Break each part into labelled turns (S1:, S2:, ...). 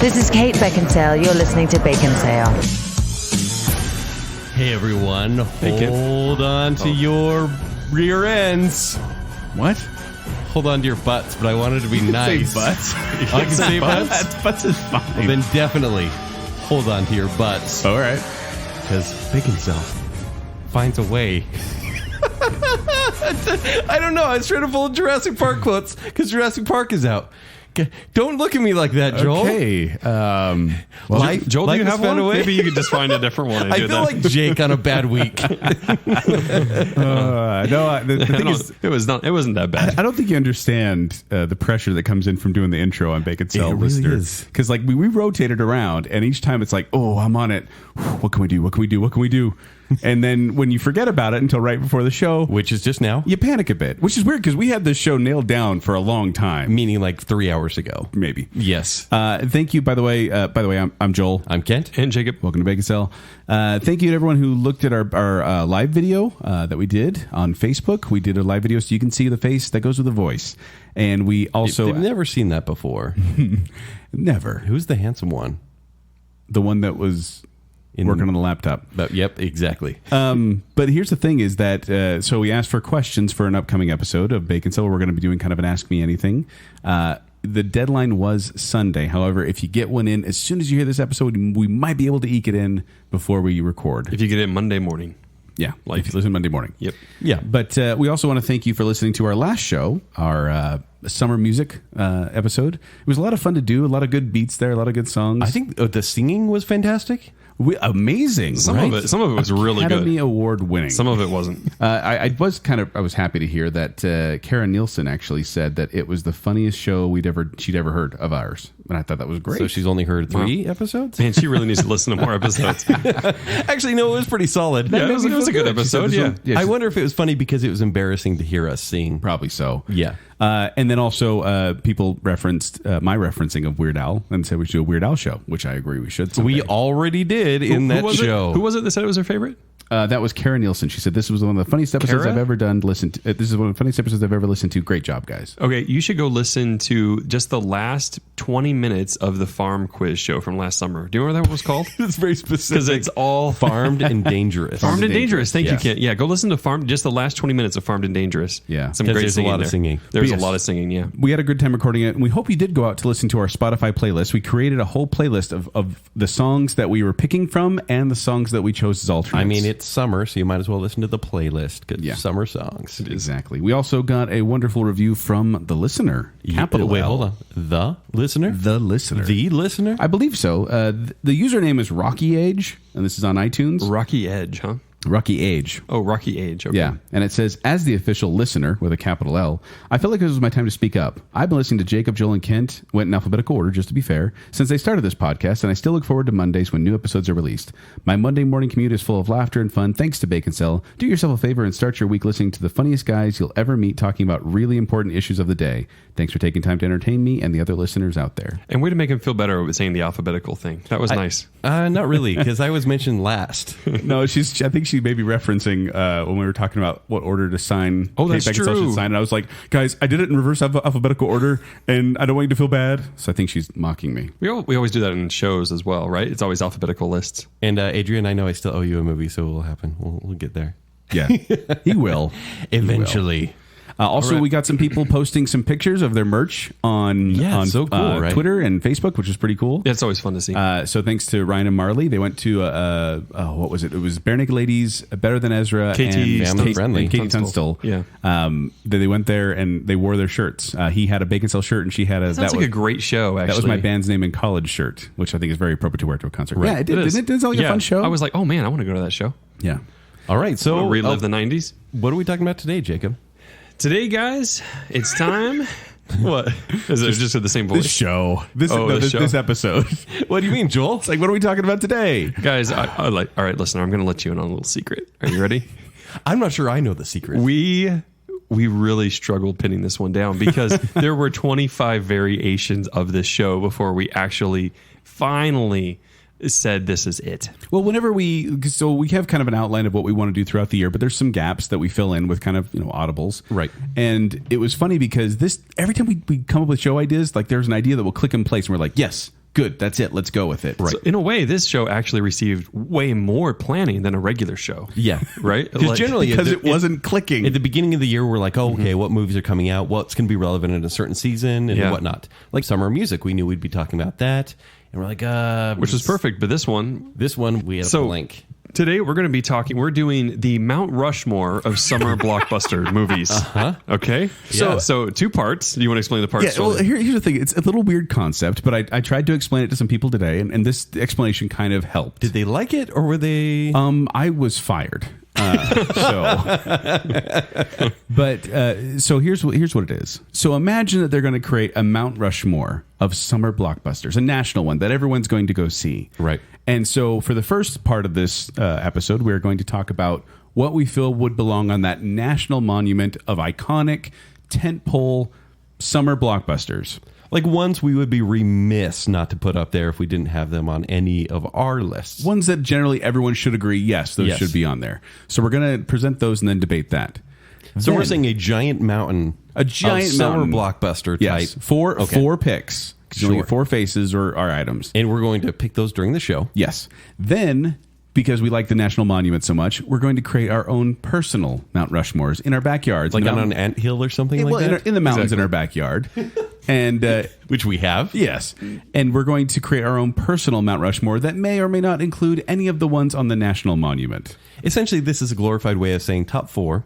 S1: This is Kate Baconsale. You're listening to Baconsale.
S2: Hey everyone, hold on to your rear ends.
S3: What?
S2: Hold on to your butts, but I wanted to be nice.
S3: Say butts?
S2: I can say butts?
S3: Butts is fine.
S2: Well, then definitely hold on to your butts.
S3: All right.
S2: Because Baconsale finds a way. I don't know. I was trying to pull Jurassic Park quotes because Jurassic Park is out. Don't look at me like that, Joel.
S3: Okay.
S4: Joel, do you have one?
S2: Away?
S4: Maybe you could just find a different one. And
S2: I
S4: do
S2: feel
S4: that.
S2: like Jake on a bad week.
S3: No, the thing is,
S4: it wasn't that bad.
S3: I don't think you understand the pressure that comes in from doing the intro on Baconsale.
S2: It really is.
S3: Because like we rotate it around, and each time it's like, oh, I'm on it. What can we do? What can we do? What can we do? And then when you forget about it until right before the show,
S2: Which is just now.
S3: you panic a bit, which is weird because we had this show nailed down for a long time.
S2: Meaning like 3 hours ago.
S3: Maybe.
S2: Yes.
S3: Thank you, by the way. I'm Joel.
S2: I'm Kent.
S4: And Jacob.
S3: Welcome to Baconsale. Thank you to everyone who looked at our live video that we did on Facebook. We did a live video so you can see the face that goes with the voice. And we also...
S2: They've never seen that before.
S3: Never.
S2: Who's the handsome one?
S3: The one that was working on the laptop.
S2: Yep, exactly.
S3: But here's the thing is that, so we asked for questions for an upcoming episode of Baconsale. We're going to be doing kind of an Ask Me Anything. The deadline was Sunday. However, if you get one in, as soon as you hear this episode, we might be able to eke it in before we record.
S4: If you get it Monday morning.
S3: Yeah, if you listen Monday morning.
S4: Yep.
S3: Yeah, but we also want to thank you for listening to our last show, our summer music episode. It was a lot of fun to do, a lot of good beats there, a lot of good songs.
S2: I think the singing was fantastic.
S3: Amazing.
S4: Some of it was really
S3: Academy
S4: good.
S3: Award winning.
S4: Some of it wasn't.
S3: I was happy to hear that Karen Nielsen actually said that it was the funniest show she'd ever heard of ours, and I thought that was great.
S2: So she's only heard 3 episodes?
S4: Man, she really needs to listen to more episodes.
S2: Actually, no, it was pretty solid.
S4: Yeah, it was a good episode. Yeah.
S2: I wonder if it was funny because it was embarrassing to hear us sing.
S3: Probably so.
S2: Yeah.
S3: And then also people referenced my referencing of Weird Al and said we should do a Weird Al show, which I agree we should. Someday.
S2: We already did in that show.
S4: Who was it that said it was her favorite?
S3: That was Karen Nielsen. She said, this was one of the funniest episodes I've ever done. This is one of the funniest episodes I've ever listened to. Great job, guys.
S4: Okay, you should go listen to just the last 20 minutes of the farm quiz show from last summer. Do you remember what that was called?
S2: It's very specific.
S4: Because it's all
S2: Farmed and Dangerous.
S4: Farmed and Dangerous. Thank
S2: Yes.
S4: you, Kent. Yeah, go listen to just the last 20 minutes of Farmed and Dangerous.
S3: Yeah.
S4: Some
S2: 'Cause
S4: great
S2: there's a
S4: singing
S2: lot of
S4: there.
S2: singing.
S4: There's
S3: Yes.
S4: a lot of singing, yeah.
S3: We had a good time recording it, and we hope you did go out to listen to our Spotify playlist. We created a whole playlist of the songs that we were picking from and the songs that we chose as alternates.
S2: I mean, it's summer, so you might as well listen to the playlist. Good summer songs.
S3: Exactly. We also got a wonderful review from the listener. Capital
S2: Wait,
S3: L.
S2: hold on. The listener?
S3: The listener.
S2: The listener?
S3: I believe so. The username is Rocky Age, and this is on iTunes.
S4: Rocky Edge, huh?
S3: Rocky Age.
S4: Oh, Rocky Age. Okay.
S3: Yeah, and it says, as the official listener with a capital L, I felt like this was my time to speak up. I've been listening to Jacob, Joel, and Kent, went in alphabetical order, just to be fair, since they started this podcast, and I still look forward to Mondays when new episodes are released. My Monday morning commute is full of laughter and fun, thanks to Baconsale. Do yourself a favor and start your week listening to the funniest guys you'll ever meet talking about really important issues of the day. Thanks for taking time to entertain me and the other listeners out there.
S4: And way to make him feel better with saying the alphabetical thing. That was nice.
S2: Not really, because I was mentioned last.
S3: No, I think she may be referencing when we were talking about what order to sign.
S4: Oh, that's
S3: Kate Beckinsale
S4: true.
S3: should sign, and I was like, guys, I did it in reverse alphabetical order, and I don't want you to feel bad. So I think she's mocking me.
S4: We always do that in shows as well, right? It's always alphabetical lists.
S2: And Adrian, I know I still owe you a movie, so it will happen. We'll get there.
S3: Yeah, he will.
S2: Eventually.
S3: Also,
S4: right.
S3: we got some people posting some pictures of their merch on
S2: so cool, right?
S3: Twitter and Facebook, which is pretty cool.
S4: Yeah, it's always fun to see.
S3: So thanks to Ryan and Marley. They went to, what was it? It was Bare Naked Ladies, Better Than Ezra,
S4: KT
S3: and
S2: Family Friendly.
S3: and Katie Tunstall.
S4: Yeah.
S3: They went there and they wore their shirts. He had a Baconsale shirt and she had a...
S4: Sounds like a great show, actually.
S3: That was my band's name in college shirt, which I think is very appropriate to wear to a concert.
S2: Right.
S3: Yeah, it did. Didn't it sound like a fun show?
S4: I was like, oh man, I want to go to that show.
S3: Yeah.
S2: All right, so
S4: Relive the 90s.
S2: what are we talking about today, Jacob?
S4: Today, guys, it's time. What? Is it just with the same voice?
S3: This show. This episode.
S2: What do you mean, Joel?
S3: It's like, what are we talking about today?
S4: Guys, all right, listen, I'm going to let you in on a little secret. Are you ready?
S2: I'm not sure I know the secret.
S4: We really struggled pinning this one down because there were 25 variations of this show before we actually finally said this is it.
S3: Well, whenever we have kind of an outline of what we want to do throughout the year, but there's some gaps that we fill in with kind of, audibles.
S2: Right.
S3: And it was funny because every time we come up with show ideas, like there's an idea that will click in place and we're like, yes, Good. That's it. Let's go with it.
S2: Right.
S4: So in a way, this show actually received way more planning than a regular show.
S2: Yeah.
S4: Right?
S2: Because generally,
S3: Because it wasn't clicking.
S2: at the beginning of the year, we're like, oh, okay, what movies are coming out? What's going to be relevant in a certain season and
S4: Yeah.
S2: whatnot. Like summer music, we knew we'd be talking about that. And we're like,
S4: Which was perfect. But this one,
S2: we had a blank.
S4: today we're going to be we're doing the Mount Rushmore of summer blockbuster movies. Okay?
S2: Yeah.
S4: So 2 parts. Do you want to explain the parts?
S3: Yeah, well, here's the thing. It's a little weird concept, but I tried to explain it to some people today, and this explanation kind of helped.
S2: Did they like it or were they...
S3: I was fired. So here's what it is. So imagine that they're going to create a Mount Rushmore of summer blockbusters, a national one that everyone's going to go see.
S2: Right.
S3: And so for the first part of this episode, we're going to talk about what we feel would belong on that national monument of iconic tentpole summer blockbusters.
S2: Like ones we would be remiss not to put up there if we didn't have them on any of our lists.
S3: Ones that generally everyone should agree, yes, those should be on there. So we're going to present those and then debate that.
S2: So we're saying a giant mountain.
S3: A giant
S2: of summer
S3: mountain.
S2: blockbuster
S3: Yes,
S2: type.
S3: four picks. You only
S2: Sure.
S3: get 4 faces or items.
S2: And we're going to pick those during the show.
S3: Yes. Then, because we like the national monument so much, we're going to create our own personal Mount Rushmores in our backyards.
S2: Like
S3: In
S2: on
S3: the
S2: an
S3: mountain-
S2: anthill or something
S3: well,
S2: like that?
S3: in the mountains in our backyard. And
S2: Which we have.
S3: yes. And we're going to create our own personal Mount Rushmore that may or may not include any of the ones on the national monument.
S2: Essentially, this is a glorified way of saying top 4.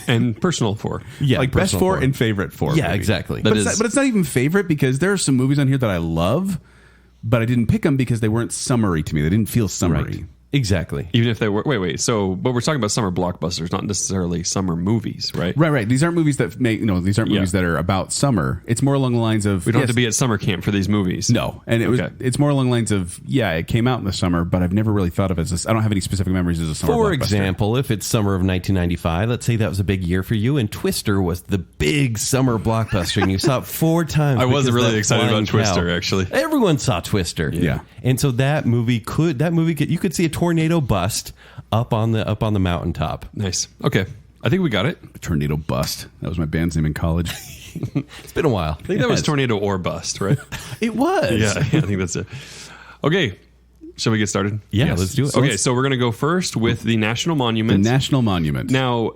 S4: And personal 4.
S2: Yeah,
S3: Like best
S2: personal
S3: 4
S2: 4.
S3: and favorite 4.
S2: Yeah,
S3: maybe.
S2: exactly.
S3: But,
S4: That
S3: but it's not even favorite because there are some movies on here that I love, but I didn't pick them because they weren't summery to me. They didn't feel summery.
S2: Right. Exactly.
S4: Even if they were... Wait. So, but we're talking about summer blockbusters, not necessarily summer movies, right?
S3: Right. These aren't movies that make, these aren't movies that are about summer. It's more along the lines of...
S4: We don't have to be at summer camp for these movies.
S3: No. And
S4: Okay.
S3: it's more along the lines of, it came out in the summer, but I've never really thought of it as this. I don't have any specific memories as a summer
S2: For
S3: blockbuster.
S2: example, if it's summer of 1995, let's say that was a big year for you, and Twister was the big summer blockbuster, and you saw it 4 times.
S4: I wasn't
S2: because
S4: really
S2: that
S4: excited
S2: flying
S4: about Twister,
S2: cow.
S4: actually.
S2: Everyone saw Twister.
S3: Yeah.
S2: And so that movie you could see a tornado bust up on the mountaintop.
S4: Nice. Okay. I think we got it.
S3: Tornado Bust. That was my band's name in college.
S2: It's been a while.
S4: I think that was Tornado or Bust, right?
S3: It was.
S4: Yeah, I think that's it. Okay. Shall we get started?
S2: Yeah, let's do it.
S4: Okay, so we're going to go first with the National
S3: The
S4: Monument.
S3: National Monument.
S4: Now,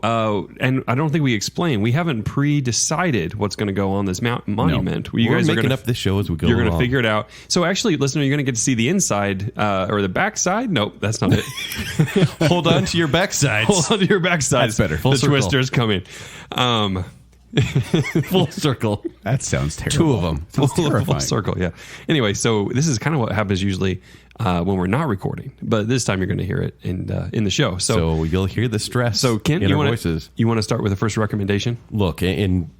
S4: and I don't think we explained, we haven't pre-decided what's going to go on this monument. You
S2: We're
S4: guys are
S2: making
S4: gonna,
S2: up this show as we go
S4: You're going to
S2: along.
S4: figure it out. So actually, listener, you're going to get to see the inside or the backside. Nope, that's not it.
S2: Hold on to your backsides.
S4: Hold on to your backside.
S3: That's better.
S2: Full
S4: The
S2: circle.
S4: Twister's coming.
S2: Full circle.
S3: That sounds terrible.
S2: 2 of them.
S3: Sounds
S4: Full
S3: terrifying.
S4: circle, yeah. Anyway, so this is kind of what happens usually when we're not recording, but this time you're going to hear it in the show.
S2: So you'll hear the stress
S4: So Kent,
S2: in
S4: you
S2: our
S4: want
S2: voices.
S4: to start with the first recommendation?
S2: Look, and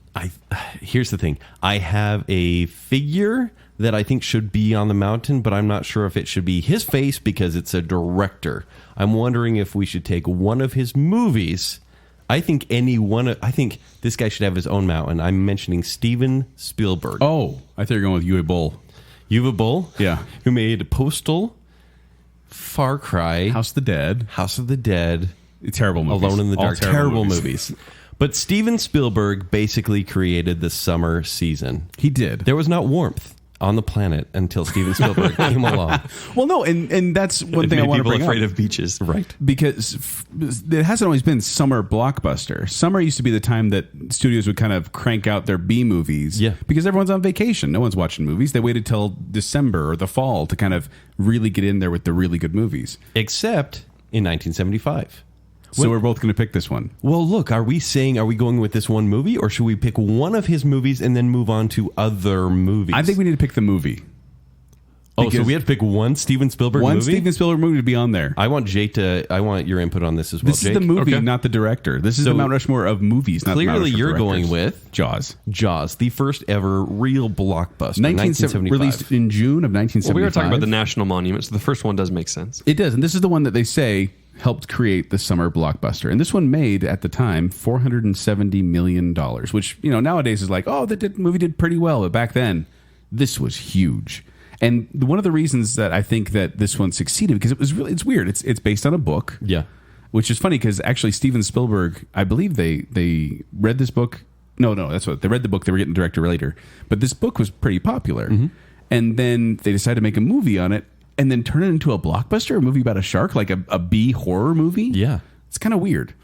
S2: here's the thing. I have a figure that I think should be on the mountain, but I'm not sure if it should be his face because it's a director. I'm wondering if we should take one of his movies. I think this guy should have his own mountain. I'm mentioning Steven Spielberg.
S3: Oh, I thought you were going with Uwe Boll.
S2: Uwe Boll?
S3: Yeah.
S2: Who made Postal, Far Cry,
S3: House of the Dead.
S2: Terrible movies. Alone in the
S3: All
S2: Dark. Terrible movies. But Steven Spielberg basically created the summer season.
S3: He did.
S2: There was not warmth on the planet until Steven Spielberg came along.
S3: Well, no, and that's one thing I
S4: Made
S3: want to
S4: people
S3: bring
S4: afraid
S3: up.
S4: of beaches.
S2: Right.
S3: Because it hasn't always been summer blockbuster. Summer used to be the time that studios would kind of crank out their B movies.
S2: Yeah.
S3: Because everyone's on vacation. No one's watching movies. They waited till December or the fall to kind of really get in there with the really good movies.
S2: Except in 1975.
S3: So we're both going to pick this one.
S2: Well, look, are we going with this one movie, or should we pick one of his movies and then move on to other movies?
S3: I think we need to pick the movie.
S2: so
S3: because
S2: we have to pick one Steven Spielberg
S3: One
S2: movie?
S3: Steven Spielberg movie to be on there.
S2: I want your input on this as well,
S3: This
S2: Jake.
S3: is the movie,
S4: Okay.
S3: not the director. This is
S2: So
S3: the Mount Rushmore of movies, not the Mount
S2: Clearly
S3: Rushmore
S2: you're
S3: of
S2: going
S3: directors.
S2: with
S3: Jaws.
S2: Jaws, the first ever real blockbuster,
S3: 1975.
S2: 1975.
S3: Released in June of 1975.
S4: Well, we were talking about the National Monument, so the first one does make sense.
S3: It does, and this is the one that they say helped create the summer blockbuster. And this one made at the time $470 million, which nowadays is like, oh, the movie did pretty well, but back then this was huge. And one of the reasons that I think that this one succeeded because it's weird. It's based on a book,
S2: Yeah.
S3: which is funny because actually Steven Spielberg, I believe they read this book. No, that's what they read the book. They were getting director later, but this book was pretty popular. and then they decided to make a movie on it, and then turn it into a blockbuster, a movie about a shark, like a B horror movie.
S2: Yeah.
S3: It's kind of weird.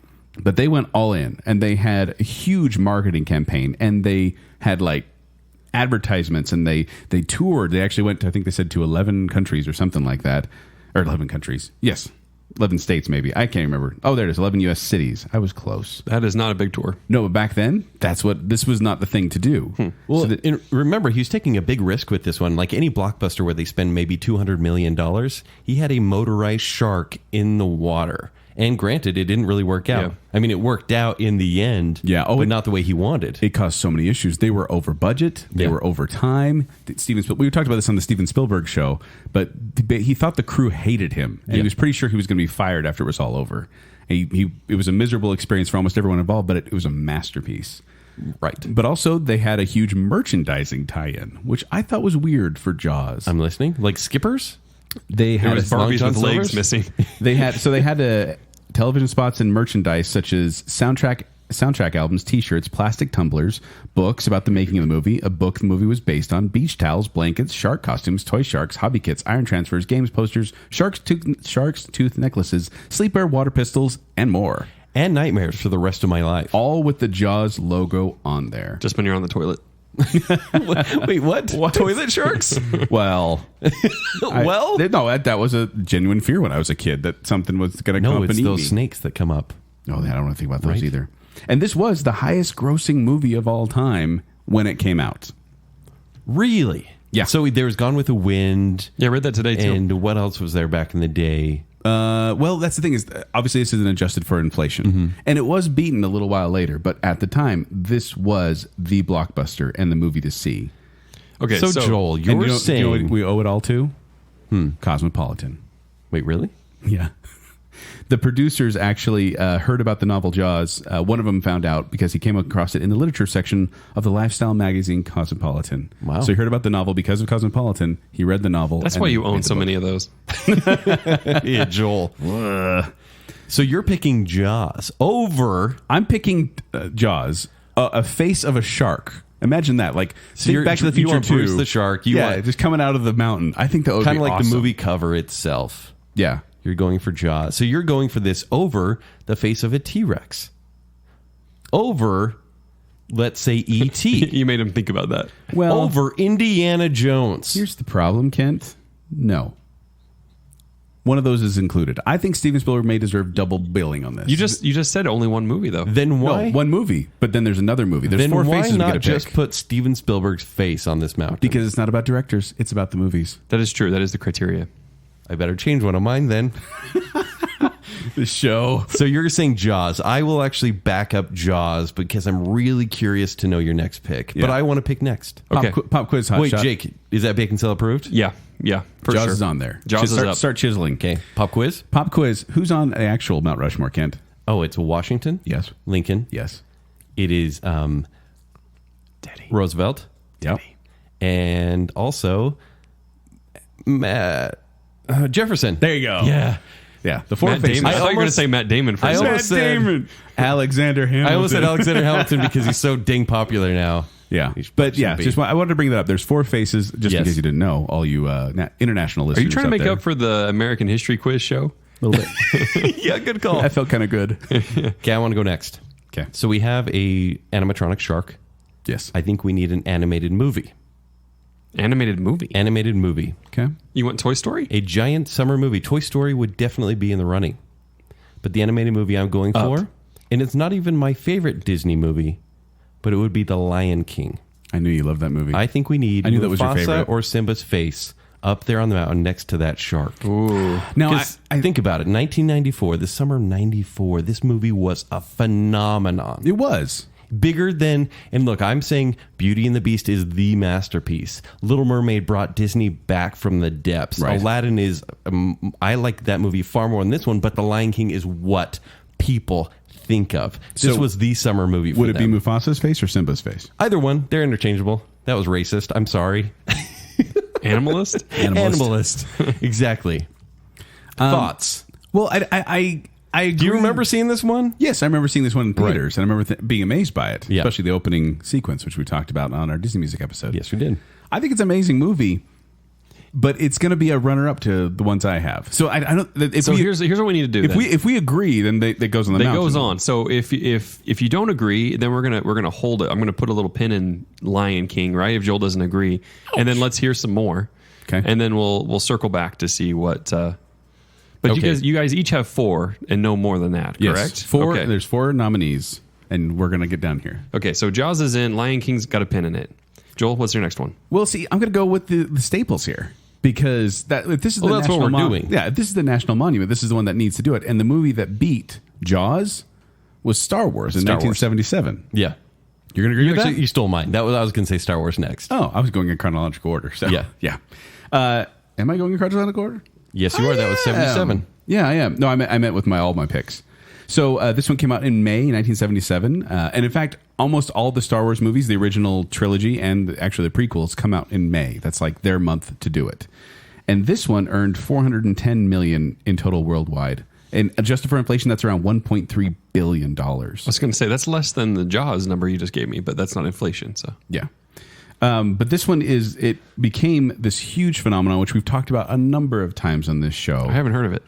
S3: But they went all in, and they had a huge marketing campaign, and they had like advertisements, and they toured. They actually went to, I think they said, to 11 countries or something like that. Or 11 countries. Yes. 11 states, maybe. I can't remember. Oh, there it is. 11 U.S. cities. I was close.
S4: That is not a big tour.
S3: No, but back then, this was not the thing to do.
S2: Well, and remember, he was taking a big risk with this one. Like any blockbuster where they spend maybe $200 million, he had a motorized shark in the water. And granted, it didn't really work out.
S4: Yeah.
S2: I mean, it worked out in the end, but not the way he wanted.
S3: It caused so many issues. They were over budget. They were over time. We talked about this on the Steven Spielberg show, but he thought the crew hated him, and he was pretty sure he was going to be fired after it was all over. It was a miserable experience for almost everyone involved, but it was a masterpiece.
S2: Right.
S3: But also, they had a huge merchandising tie-in, which I thought was weird for Jaws.
S2: I'm listening. Like Skippers?
S3: They
S4: There
S3: had
S4: was Barbies with legs missing.
S3: They had television spots and merchandise such as soundtrack albums, T-shirts, plastic tumblers, books about the making of the movie, a book the movie was based on, beach towels, blankets, shark costumes, toy sharks, hobby kits, iron transfers, games posters, shark's tooth necklaces, sleepwear, water pistols, and more.
S2: And nightmares for the rest of my life.
S3: All with the Jaws logo on there.
S4: Just when you're on the toilet.
S2: Wait, what? Toilet sharks?
S3: Well,
S2: Well?
S3: that was a genuine fear when I was a kid that something was going to come
S2: No,
S3: up
S2: it's
S3: and eat
S2: those
S3: me.
S2: snakes that come up.
S3: No, I don't want to think about those
S2: Right.
S3: either. And this was the highest grossing movie of all time when it came out.
S2: Really?
S3: Yeah.
S2: So there was Gone with the Wind.
S4: Yeah, I read that today, too.
S2: And what else was there back in the day?
S3: Well, that's the thing is, obviously this isn't adjusted for inflation. And it was beaten a little while later, but at the time, this was the blockbuster and the movie to see.
S4: Okay,
S2: So Joel,
S3: And
S2: you're
S3: you know
S2: saying...
S3: what we owe it all to? Cosmopolitan.
S2: Wait, really?
S3: Yeah. The producers actually heard about the novel Jaws. One of them found out because he came across it in the literature section of the lifestyle magazine Cosmopolitan.
S2: Wow.
S3: So he heard about the novel because of Cosmopolitan. He read the novel.
S4: That's
S3: and
S4: why you
S3: made
S4: own
S3: the
S4: so
S3: book.
S4: many of those.
S2: Yeah, Joel. So you're picking Jaws over...
S3: I'm picking Jaws, a face of a shark. Imagine that. Like, think
S2: you're-
S3: Back to the
S2: you
S3: Future
S2: want
S3: 2.
S2: Bruce the shark. You
S3: Yeah,
S2: want-
S3: just coming out of the mountain. I think that would
S2: Kind
S3: be
S2: of like
S3: awesome.
S2: the movie cover itself.
S3: Yeah.
S2: You're going for Jaws. So you're going for this over the face of a T-Rex. Over, let's say, E.T.
S4: You made him think about that.
S3: Well,
S2: over Indiana Jones.
S3: here's the problem, Kent. No. One of those is included. I think Steven Spielberg may deserve double billing on this.
S4: You just said only one movie, though.
S2: Then why?
S3: No, one movie, but then there's another movie. There's
S2: then
S3: four
S2: why
S3: faces we
S2: not
S3: get to
S2: just
S3: pick.
S2: put Steven Spielberg's face on this mountain?
S3: Because it's not about directors. It's about the movies.
S4: That is true. That is the criteria.
S2: I better change one of mine then.
S3: The show.
S2: So you're saying Jaws. I will actually back up Jaws because I'm really curious to know your next pick. But
S3: Yeah.
S2: I want to pick next.
S4: Okay.
S3: Pop quiz hot
S2: Wait,
S3: shot.
S2: Jake, is that Baconsale approved?
S4: Yeah, for
S3: Jaws
S4: sure.
S3: is on there.
S4: Jaws
S3: Just
S4: is
S3: start,
S4: up.
S3: Start chiseling.
S2: Okay. Pop quiz?
S3: Pop quiz. Who's on the actual Mount Rushmore, Kent?
S2: Oh, it's Washington?
S3: Yes.
S2: Lincoln?
S3: Yes.
S2: It is
S4: Daddy.
S2: Roosevelt.
S3: Yep.
S2: And also Jefferson.
S3: There you go.
S2: Yeah.
S3: Yeah. The four
S4: Matt
S3: faces.
S4: Damon. I thought you were going to
S2: almost-
S4: say Matt Damon for a
S2: I
S4: second.
S2: almost said-
S3: Alexander Hamilton.
S2: I almost said Alexander Hamilton because he's so dang popular now.
S3: Yeah.
S2: He should
S3: But yeah,
S2: be.
S3: I wanted to bring that up. There's four faces, just in
S2: Yes.
S3: case you didn't know, all you international
S4: Are
S3: listeners.
S4: you trying to
S3: out
S4: make
S3: there.
S4: up for the American History Quiz show?
S3: A little bit?
S2: Yeah, good call.
S3: I felt kind of good.
S2: Okay, I want to go next.
S3: Okay.
S2: So we have a animatronic shark.
S3: Yes.
S2: I think we need an animated movie.
S4: Animated movie.
S2: Animated movie.
S3: Okay.
S4: You want Toy Story?
S2: A giant summer movie. Toy Story would definitely be in the running. But the animated movie I'm going for, and it's not even my favorite Disney movie, but it would be The Lion King.
S3: I knew you loved that movie.
S2: I think we need
S3: I knew that was your
S2: Mufasa
S3: favorite.
S2: or Simba's face up there on the mountain next to that shark.
S4: Ooh.
S3: Now,
S2: 'Cause think about it. 1994, the summer of 94, this movie was a phenomenon.
S3: it was.
S2: Bigger than, and look, I'm saying Beauty and the Beast is the masterpiece. Little Mermaid brought Disney back from the depths.
S3: Right.
S2: Aladdin is, I like that movie far more than this one, but The Lion King is what people think of. This
S3: So,
S2: was the summer movie for
S3: Would it
S2: them.
S3: be Mufasa's face or Simba's face?
S2: Either one. They're interchangeable. That was racist. I'm sorry.
S4: Animalist?
S2: Animalist. Exactly. Thoughts?
S3: Well, I agree.
S2: Do you remember seeing this one?
S3: Yes, I remember seeing this one in theaters, and I remember being amazed by it,
S2: Yeah.
S3: especially the opening sequence, which we talked about on our Disney Music episode.
S2: Yes, we did.
S3: I think it's an amazing movie, but it's going to be a runner-up to the ones I have. So I don't.
S4: Here's what we need to do.
S3: If we agree, then it goes on the mountain.
S4: It goes on. So if you don't agree, then we're gonna hold it. I'm gonna put a little pin in Lion King, right? If Joel doesn't agree, and then let's hear some more.
S3: Okay.
S4: And then we'll circle back to see what. But
S2: Okay.
S4: you guys each have 4 and no more than that,
S3: Yes,
S4: correct?
S3: 4.
S4: Okay.
S3: There's 4 nominees, and we're going to get down here.
S4: Okay, so Jaws is in. Lion King's got a pin in it. Joel, what's your next one?
S3: Well, see, I'm going to go with the staples here because if this is the
S2: that's what
S3: national
S2: we're doing.
S3: Yeah, if this is the national monument. This is the one that needs to do it. And the movie that beat Jaws was Star Wars in 1977.
S2: Yeah.
S3: You're going to agree with that?
S2: You stole mine. I was going to say Star Wars next.
S3: Oh, I was going in chronological order. So,
S2: Yeah.
S3: Am I going in chronological order?
S2: Yes, you are. That was 77.
S3: Yeah, I am. No, I meant with all my picks. So this one came out in May 1977. And in fact, almost all the Star Wars movies, the original trilogy and actually the prequels, come out in May. That's like their month to do it. And this one earned $410 million in total worldwide. And adjusted for inflation, that's around $1.3 billion.
S4: I was going to say that's less than the Jaws number you just gave me, but that's not inflation. So
S3: Yeah. But this one it became this huge phenomenon, which we've talked about a number of times on this show.
S4: I haven't heard of it.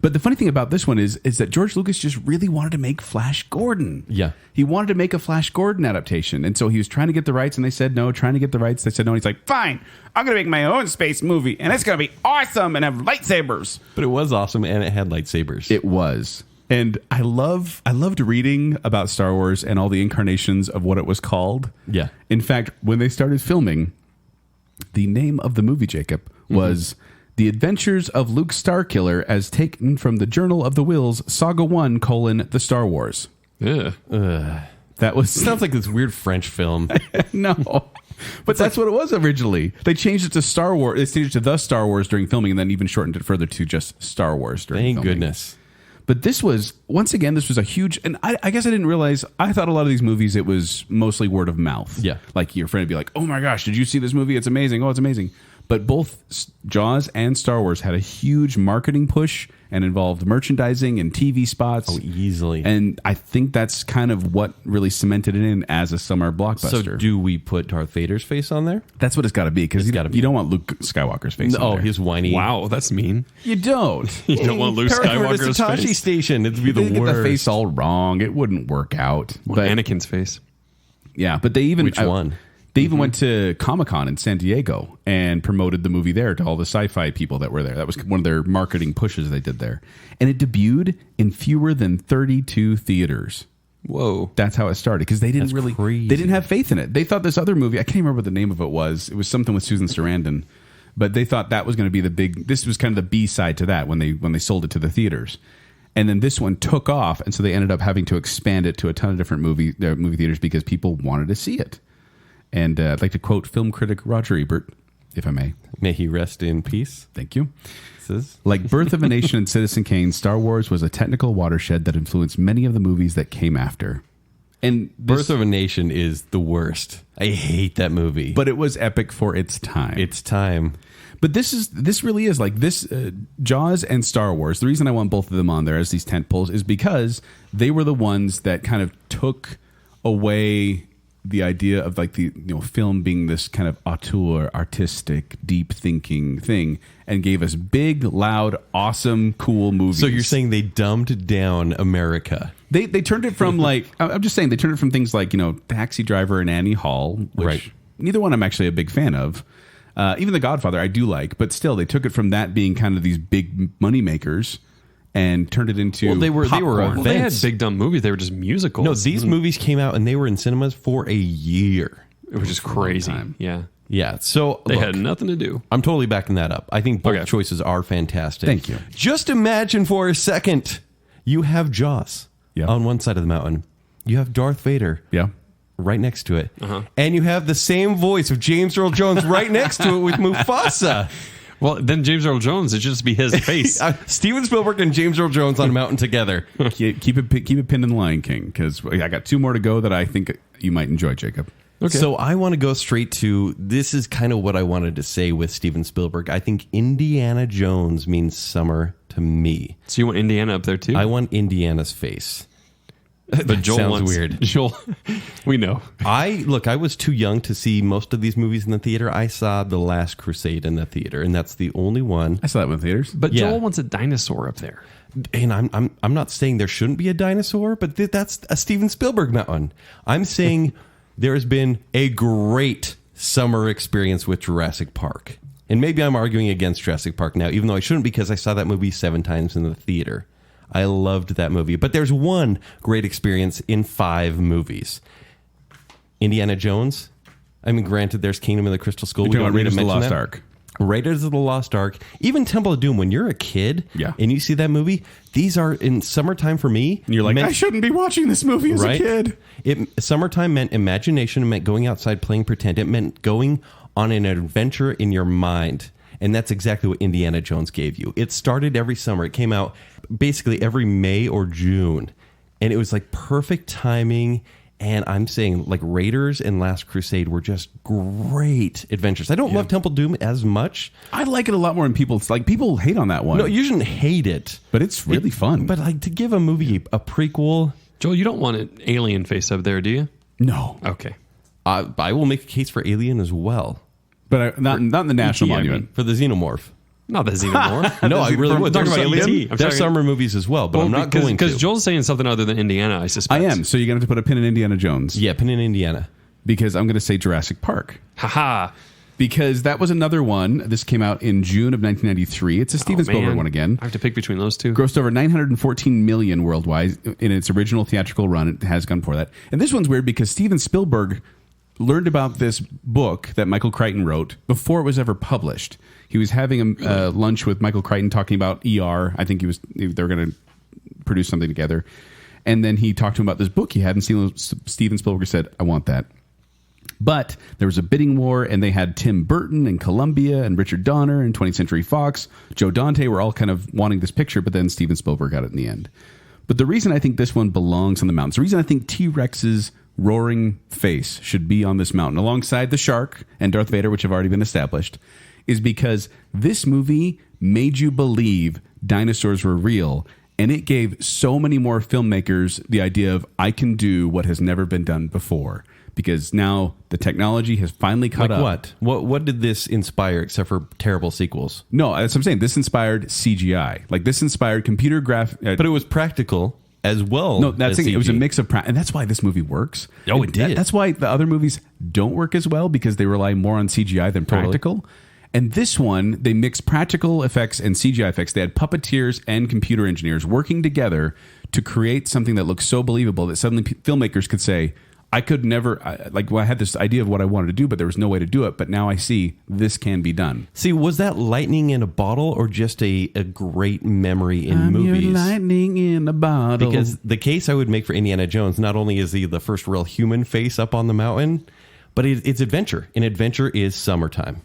S3: But the funny thing about this one is that George Lucas just really wanted to make Flash Gordon.
S2: Yeah.
S3: He wanted to make a Flash Gordon adaptation. And so he was trying to get the rights, and they said no. Trying to get the rights, they said no. And he's like, fine, I'm going to make my own space movie, and it's going to be awesome and have lightsabers.
S2: But it was awesome, and it had lightsabers.
S3: It was. And I loved reading about Star Wars and all the incarnations of what it was called.
S2: Yeah.
S3: In fact, when they started filming, the name of the movie, Jacob, was The Adventures of Luke Starkiller as taken from the Journal of the Whills, Saga 1, The Star Wars.
S4: Yeah.
S3: That was...
S2: Sounds like this weird French film.
S3: No. But that's what it was originally. They changed it to Star Wars. They changed it to The Star Wars during filming and then even shortened it further to just Star Wars during
S2: Thank
S3: filming.
S2: goodness.
S3: But this was, once again, this was a huge, and I guess I didn't realize, I thought a lot of these movies, it was mostly word of mouth.
S2: Yeah.
S3: Like your friend would be like, oh my gosh, did you see this movie? It's amazing. Oh, it's amazing. But both Jaws and Star Wars had a huge marketing push and involved merchandising and TV spots.
S2: Oh, easily.
S3: And I think that's kind of what really cemented it in as a summer blockbuster.
S2: So do we put Darth Vader's face on there?
S3: That's what it's got to be, because you don't want Luke Skywalker's face on there.
S2: His whiny.
S4: Wow, that's mean.
S3: You don't.
S4: You don't want Luke Skywalker's
S2: Satoshi
S4: face.
S2: Station. It'd be
S3: They
S2: the
S3: get
S2: worst.
S3: the face all wrong. It wouldn't work out.
S4: Well,
S3: But
S4: Anakin's face.
S3: yeah, but they even
S2: Which one?
S3: They even went to Comic-Con in San Diego and promoted the movie there to all the sci-fi people that were there. That was one of their marketing pushes they did there. And it debuted in fewer than 32 theaters.
S4: Whoa.
S3: That's how it started, because they didn't
S2: That's crazy.
S3: they didn't have faith in it. They thought this other movie, I can't remember what the name of it was. It was something with Susan Sarandon, but they thought that was going to be the big. This was kind of the B side to that when they sold it to the theaters. And then this one took off, and so they ended up having to expand it to a ton of different movie theaters because people wanted to see it. And I'd like to quote film critic Roger Ebert, if I may.
S2: May he rest in peace.
S3: Thank you.
S2: Says.
S3: Like Birth of a Nation and Citizen Kane, Star Wars was a technical watershed that influenced many of the movies that came after. And
S2: Birth of a Nation is the worst. I hate that movie.
S3: but it was epic for its time.
S2: it's time.
S3: But this really is like this Jaws and Star Wars. The reason I want both of them on there as these tent poles is because they were the ones that kind of took away the idea of like the film being this kind of auteur, artistic, deep thinking thing, and gave us big, loud, awesome, cool movies.
S2: So you're saying they dumbed down America?
S3: They turned it from like I'm just saying they turned it from things like Taxi Driver and Annie Hall, which
S2: Right.
S3: neither one I'm actually a big fan of. Even The Godfather I do like, but still they took it from that being kind of these big money makers and turned it into
S2: Well, they were
S3: popcorn.
S4: Well, they had
S2: Events.
S4: big dumb movies. They were just musicals.
S2: No, these movies came out and they were in cinemas for a year.
S4: It was just crazy.
S3: time.
S4: Yeah.
S2: Yeah, so
S4: They
S2: look,
S4: had nothing to do.
S2: I'm totally backing that up. I think both
S4: Okay.
S2: choices are fantastic.
S3: Thank you.
S2: Just imagine for a second, you have Jaws
S3: Yeah.
S2: on one side of the mountain. You have Darth Vader
S3: Yeah.
S2: right next to it. And you have the same voice of James Earl Jones right next to it with Mufasa.
S4: Well, then James Earl Jones, it should just be his face.
S2: Steven Spielberg and James Earl Jones on a mountain together.
S3: keep it pinned in the Lion King, because I got two more to go that I think you might enjoy, Jacob.
S4: Okay.
S2: So I want to go straight to, this is kind of what I wanted to say with Steven Spielberg. I think Indiana Jones means summer to me.
S4: So you want Indiana up there too?
S2: I want Indiana's face.
S4: But Joel
S2: sounds
S4: wants,
S2: weird.
S4: Joel, we know.
S2: I was too young to see most of these movies in the theater. I saw The Last Crusade in the theater, and that's the only one.
S3: I saw that one in theaters.
S4: But
S2: Yeah.
S4: Joel wants a dinosaur up there.
S2: And I'm not saying there shouldn't be a dinosaur, but that's a Steven Spielberg mountain. I'm saying there has been a great summer experience with Jurassic Park. And maybe I'm arguing against Jurassic Park now, even though I shouldn't, because I saw that movie 7 times in the theater. I loved that movie. But there's one great experience in 5 movies. Indiana Jones. I mean, granted, there's Kingdom of the Crystal Skull.
S3: You're talking about Raiders of the Lost Ark.
S2: Raiders of the Lost Ark. Even Temple of Doom. When you're a kid and you see that movie, these are in summertime for me.
S3: And you're like, I shouldn't be watching this movie as a kid.
S2: Summertime meant imagination. It meant going outside playing pretend. It meant going on an adventure in your mind. And that's exactly what Indiana Jones gave you. It started every summer. It came out basically every May or June. And it was like perfect timing. And I'm saying like Raiders and Last Crusade were just great adventures. I don't love Temple Doom as much.
S3: I like it a lot more than people. Like people hate on that one.
S2: No, you shouldn't hate it.
S3: But it's really fun.
S2: But like to give a movie a prequel.
S4: Joel, you don't want an alien face up there, do you?
S3: No.
S4: Okay.
S2: I will make a case for Alien as well.
S3: But not in the National Monument.
S2: For the Xenomorph.
S4: Not the Xenomorph.
S2: No, I really would.
S4: Talking about AT.
S2: There's summer movies as well, but I'm not going to.
S4: Because Joel's saying something other than Indiana, I suspect.
S3: I am. So you're going to have to put a pin in Indiana Jones.
S2: Yeah, pin in Indiana.
S3: Because I'm going to say Jurassic Park.
S4: Haha.
S3: Because that was another one. This came out in June of 1993. It's a Steven Spielberg one again.
S4: I have to pick between those two.
S3: Grossed over $914 million worldwide in its original theatrical run. It has gone for that. And this one's weird because Steven Spielberg learned about this book that Michael Crichton wrote before it was ever published. He was having a lunch with Michael Crichton talking about ER. I think they were going to produce something together. And then he talked to him about this book he had, and Steven Spielberg said, I want that. But there was a bidding war, and they had Tim Burton and Columbia and Richard Donner and 20th Century Fox. Joe Dante were all kind of wanting this picture, but then Steven Spielberg got it in the end. But the reason I think this one belongs on the mountains, the reason I think T-Rex's roaring face should be on this mountain alongside the shark and Darth Vader, which have already been established, is because this movie made you believe dinosaurs were real, and it gave so many more filmmakers the idea of I can do what has never been done before, because now the technology has finally caught up.
S2: What did this inspire except for terrible sequels?
S3: No, that's what I'm saying. This inspired CGI. Like this inspired computer graphic.
S2: But it was practical as well.
S3: No, that's it. It was a mix of and that's why this movie works.
S2: Oh, it did.
S3: That's why the other movies don't work as well, because they rely more on CGI than practical. And this one, they mixed practical effects and CGI effects. They had puppeteers and computer engineers working together to create something that looks so believable that suddenly filmmakers could say, I could never, I had this idea of what I wanted to do, but there was no way to do it. But now I see this can be done.
S2: See, was that lightning in a bottle or just a great memory in movies?
S3: Your lightning in a bottle.
S2: Because the case I would make for Indiana Jones, not only is he the first real human face up on the mountain, but it's adventure. And adventure is summertime.